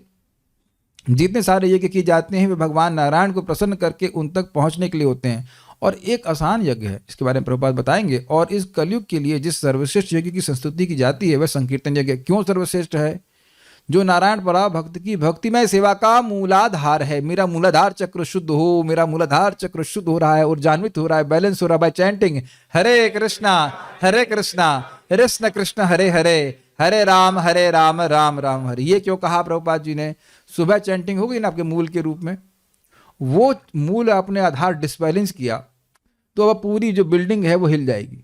जितने सारे यज्ञ किए जाते हैं वे भगवान नारायण को प्रसन्न करके उन तक पहुंचने के लिए होते हैं, और एक आसान यज्ञ है, इसके बारे में प्रभुपाद बताएंगे। और इस कलयुग के लिए जिस सर्वश्रेष्ठ यज्ञ की संस्तुति की जाती है वह संकीर्तन यज्ञ। क्यों सर्वश्रेष्ठ है? जो नारायण परा भक्त की भक्तिमय सेवा का मूलाधार है। मेरा मूलाधार चक्र शुद्ध हो, मेरा मूलाधार चक्र शुद्ध हो रहा है, ऊर्जान्वित हो रहा है, बैलेंस हो रहा है बाय चैंटिंग हरे कृष्णा कृष्ण कृष्ण हरे हरे, हरे राम राम राम हरे। ये क्यों कहा प्रभुपाद जी ने? सुबह चैंटिंग हो गई ना आपके मूल के रूप में, वो मूल अपने आधार डिसबैलेंस किया तो अब पूरी जो बिल्डिंग है वो हिल जाएगी।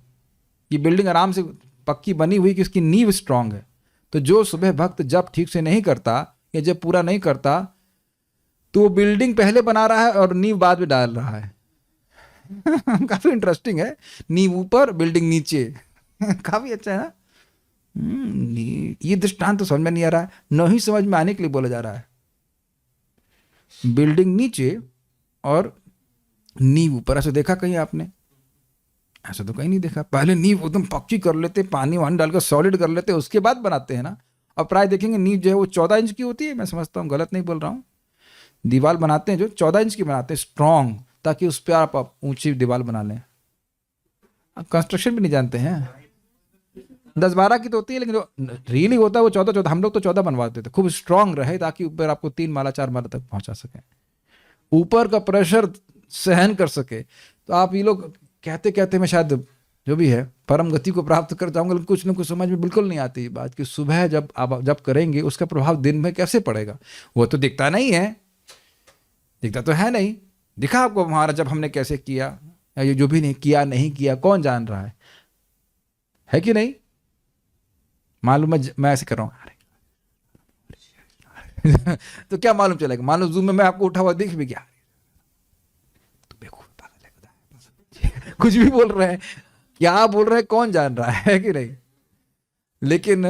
ये बिल्डिंग आराम से पक्की बनी हुई कि इसकी नींव स्ट्रांग है। तो जो सुबह भक्त जब ठीक से नहीं करता या जब पूरा नहीं करता तो वो बिल्डिंग पहले बना रहा है और नींव बाद में डाल रहा है। काफी इंटरेस्टिंग है। नींव ऊपर, बिल्डिंग नीचे। काफी अच्छा है ना। ये दृष्टांत तो समझ में नहीं आ रहा है, नहीं समझ में आने के लिए बोला जा रहा है। बिल्डिंग नीचे और नींव ऊपर। ऐसा देखा कहीं आपने? ऐसा तो कहीं नहीं देखा। पहले नींव एकदम पक्की कर लेते, पानी वानी डालकर सॉलिड कर लेते, उसके बाद बनाते हैं ना। और प्राय देखेंगे नींव जो है वो 14 इंच की होती है। मैं समझता हूँ, गलत नहीं बोल रहा हूँ। दीवार बनाते हैं जो 14 इंच की बनाते हैं, स्ट्रॉन्ग, ताकि उस पर आप ऊंची दीवार बना लें। कंस्ट्रक्शन भी नहीं जानते हैं। 10-12 की तो होती है, लेकिन जो रियली होता है वो 14। हम लोग तो 14 बनवाते थे, खूब स्ट्रांग रहे ताकि ऊपर आपको 3 माला 4 माला तक पहुंचा सके, ऊपर का प्रेशर सहन कर सके। तो आप ये लोग कहते कहते मैं शायद जो भी है परम गति को प्राप्त कर जाऊंगा, लेकिन कुछ न कुछ समझ में बिल्कुल नहीं आती बात कि सुबह जब आप जब करेंगे उसका प्रभाव दिन में कैसे पड़ेगा। वो तो दिखता नहीं है, दिखता तो है नहीं। दिखा आपको हमारा जब हमने कैसे किया, या ये जो भी नहीं किया कौन जान रहा है कि नहीं? मालूम है मैं ऐसे कर रहा हूँ तो क्या मालूम चलेगा? मान लो जूम में मैं आपको उठा हुआ दिख भी गया, तो बेवकूफ कुछ भी बोल रहे हैं, क्या बोल रहे हैं कौन जान रहा है कि नहीं? लेकिन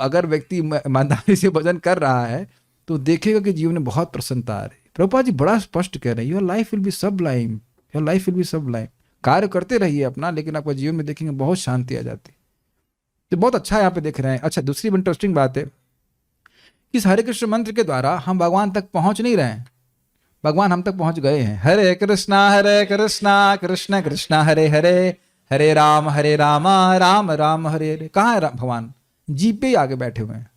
अगर व्यक्ति ईमानदारी से भजन कर रहा है तो देखेगा कि जीवन में बहुत प्रसन्नता आ रही है। प्रभुपाद जी बड़ा स्पष्ट कह रहे हैं, your life will be Sublime, your life will be Sublime. कार्य करते रहिए अपना, लेकिन आपका जीवन में देखेंगे बहुत शांति आ जाती। तो बहुत अच्छा यहाँ पे देख रहे हैं। अच्छा, दूसरी इंटरेस्टिंग बात है, इस हरे कृष्ण मंत्र के द्वारा हम भगवान तक पहुंच नहीं रहे हैं, भगवान हम तक पहुंच गए हैं। हरे कृष्णा कृष्ण कृष्ण हरे हरे, हरे राम राम राम हरे हरे। कहाँ है भगवान? जी पे ही आगे बैठे हुए हैं।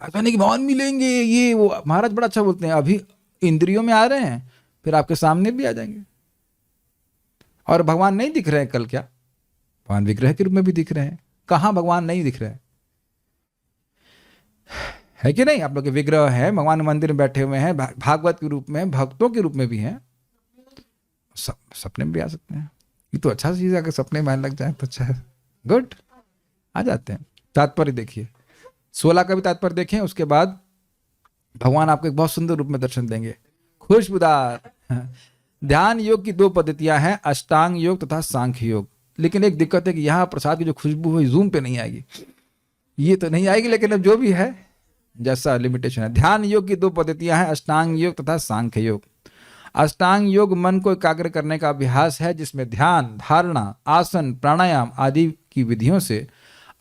ऐसा नहीं कि भगवान मिलेंगे ये वो। महाराज बड़ा अच्छा बोलते हैं, अभी इंद्रियों में आ रहे हैं, फिर आपके सामने भी आ जाएंगे। और भगवान नहीं दिख रहे हैं कल, क्या भगवान विग्रह के रूप में भी दिख रहे हैं? कहाँ भगवान नहीं दिख रहे है कि नहीं? आप लोग के विग्रह है, भगवान मंदिर में बैठे हुए हैं, भागवत के रूप में, भक्तों के रूप में भी हैं, सपने में भी आ सकते हैं। ये तो अच्छा चीज है, अगर सपने में लग जाए तो अच्छा है, गुड, आ जाते हैं। तात्पर्य देखिए, 16 का भी तात्पर्य देखें, उसके बाद भगवान आपको एक बहुत सुंदर रूप में दर्शन देंगे, खुशबूदार। ध्यान योग की 2 पद्धतियां हैं, अष्टांग योग तथा सांख्य योग। लेकिन एक दिक्कत है कि यहाँ प्रसाद की जो खुशबू है जूम पे नहीं आएगी, ये तो नहीं आएगी, लेकिन अब जो भी है जैसा लिमिटेशन है। ध्यान योग की 2 पद्धतियां हैं, अष्टांग योग तथा सांख्य योग। अष्टांग योग मन को एकाग्र करने का अभ्यास है, जिसमें ध्यान, धारणा, आसन, प्राणायाम आदि की विधियों से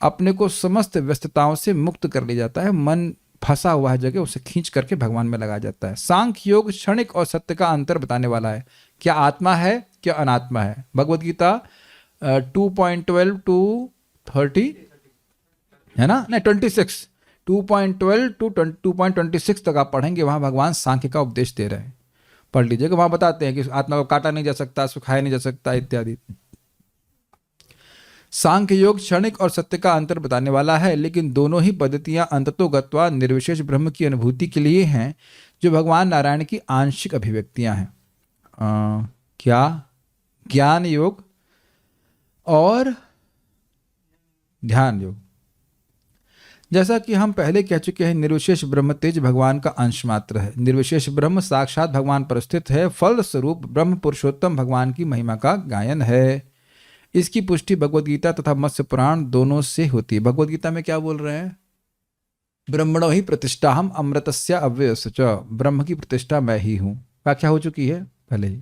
अपने को समस्त व्यस्तताओं से मुक्त कर लिया जाता है। मन फंसा हुआ है जगह, उसे खींच करके भगवान में लगाया जाता है। सांख्य योग क्षणिक और सत्य का अंतर बताने वाला है, क्या आत्मा है क्या अनात्मा है। भगवद गीता 2.12 to 30 है ना, नहीं 26, 2.12 to 2.26 तक आप पढ़ेंगे, वहां भगवान सांख्य का उपदेश दे रहे हैं। पढ़ लीजिएगा, वहां बताते हैं कि आत्मा को काटा नहीं जा सकता, सुखाया नहीं जा सकता इत्यादि। सांख्य योग क्षणिक और सत्य का अंतर बताने वाला है, लेकिन दोनों ही पद्धतियां अंततो गत्वा निर्विशेष ब्रह्म की अनुभूति के लिए हैं, जो भगवान नारायण की आंशिक अभिव्यक्तियां हैं। क्या? ज्ञान योग और ध्यान योग। जैसा कि हम पहले कह चुके हैं, निर्विशेष ब्रह्म तेज भगवान का अंश मात्र है। निर्विशेष ब्रह्म साक्षात भगवान पर स्थित है, फल स्वरूप ब्रह्म पुरुषोत्तम भगवान की महिमा का गायन है। इसकी पुष्टि भगवद गीता तथा मत्स्य पुराण दोनों से होती है। भगवद गीता में क्या बोल रहे हैं? ब्रह्मणो ही प्रतिष्ठा हम अमृतस्य अव्ययस्य च, ब्रह्म की प्रतिष्ठा मैं ही हूं। व्याख्या हो चुकी है पहले ही।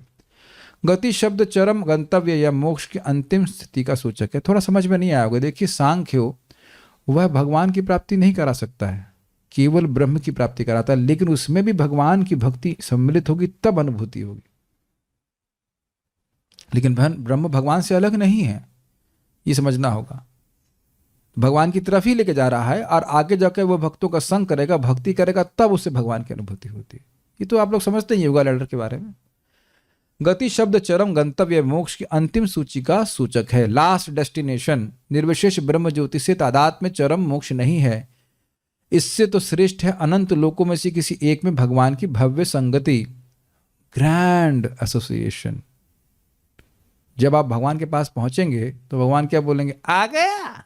गति शब्द चरम गंतव्य या मोक्ष की अंतिम स्थिति का सूचक है। थोड़ा समझ में नहीं आया होगा। देखिए, सांख्य वह भगवान की प्राप्ति नहीं करा सकता है, केवल ब्रह्म की प्राप्ति कराता है, लेकिन उसमें भी भगवान की भक्ति सम्मिलित होगी तब अनुभूति होगी। लेकिन ब्रह्म भगवान से अलग नहीं है, ये समझना होगा। भगवान की तरफ ही लेके जा रहा है और आगे जाकर वो भक्तों का संग करेगा, भक्ति करेगा, तब उससे भगवान की अनुभूति होती है। ये तो आप लोग समझते ही योगा लैडर के बारे में। गति शब्द चरम गंतव्य मोक्ष की अंतिम सूची का सूचक है, लास्ट डेस्टिनेशन। निर्विशेष ब्रह्म ज्योति से तादात में चरम मोक्ष नहीं है, इससे तो श्रेष्ठ है अनंत लोकों में से किसी एक में भगवान की भव्य संगति, ग्रैंड एसोसिएशन। जब आप भगवान के पास पहुंचेंगे तो भगवान क्या बोलेंगे? आ गया,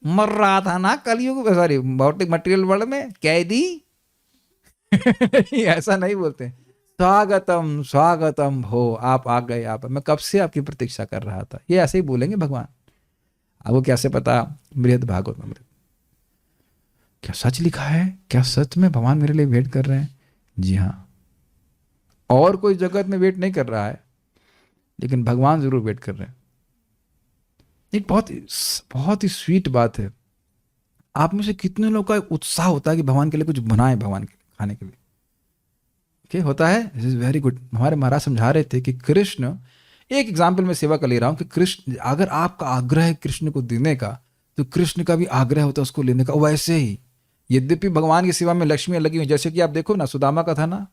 मर रहा था ना कलयुग, सॉरी भौतिक मटेरियल वर्ल्ड में, कैदी। ऐसा नहीं बोलते। स्वागतम स्वागतम हो, आप आ गए, आप, मैं कब से आपकी प्रतीक्षा कर रहा था। ये ऐसे ही बोलेंगे भगवान। आपको कैसे पता? बृहद भागवत में। क्या सच लिखा है? क्या सच में भगवान मेरे लिए वेट कर रहे हैं? जी हाँ, और कोई जगत में वेट नहीं कर रहा है, लेकिन भगवान जरूर वेट कर रहे हैं। एक बहुत ही स्वीट बात है। आप में से कितने लोगों का उत्साह होता है कि भगवान के लिए कुछ बनाए, भगवान के लिए खाने के लिए? ओके, होता है। This is very good. हमारे महाराज समझा रहे थे कि कृष्ण, एक एग्जाम्पल में सेवा का ले रहा हूं, कि कृष्ण, अगर आपका आग्रह है कृष्ण को देने का, तो कृष्ण का भी आग्रह होता है उसको लेने का। वैसे ही यद्यपि भगवान की सेवा में लक्ष्मियां लगी हुई, जैसे कि आप देखो ना, सुदामा का था ना,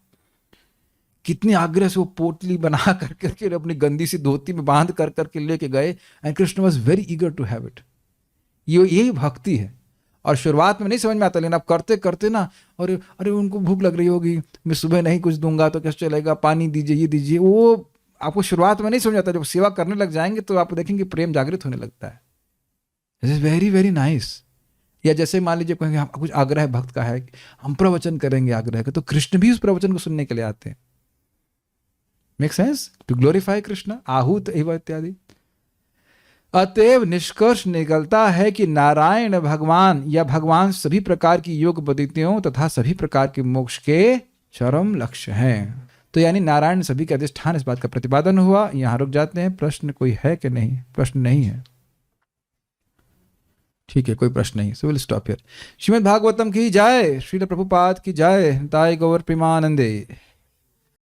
कितने आग्रह से वो पोटली बना करके अपनी गंदी सी धोती में बांध कर करके लेके गए, and Krishna was very eager to have it. यही भक्ति है। और शुरुआत में नहीं समझ में आता, लेकिन आप करते करते ना, अरे उनको भूख लग रही होगी, मैं सुबह नहीं कुछ दूंगा तो कैसे चलेगा, पानी दीजिए, ये दीजिए, वो आपको शुरुआत में नहीं समझ आता। जब सेवा करने लग जाएंगे तो आप देखेंगे प्रेम जागृत होने लगता है। This is very very nice. या जैसे मान लीजिए कहेंगे हम कुछ आग्रह भक्त का है, हम प्रवचन करेंगे आग्रह का, तो कृष्ण भी उस प्रवचन को सुनने के लिए आते हैं। Make sense? To glorify Krishna, आहूत एवं इत्यादि। अतएव निष्कर्ष निकलता है कि नारायण भगवान या भगवान सभी प्रकार की योग पद्धतियों तथा सभी प्रकार के मोक्ष के चरम लक्ष्य हैं। तो यानी नारायण सभी के अधिष्ठान, इस बात का प्रतिपादन हुआ। यहां रुक जाते हैं। प्रश्न कोई है कि नहीं? प्रश्न नहीं है, ठीक है, कोई प्रश्न नहीं। So will stop here. Shrimad Bhagavatam की जय, श्रील प्रभुपाद की जय, ताई गौर प्रेमानंदे।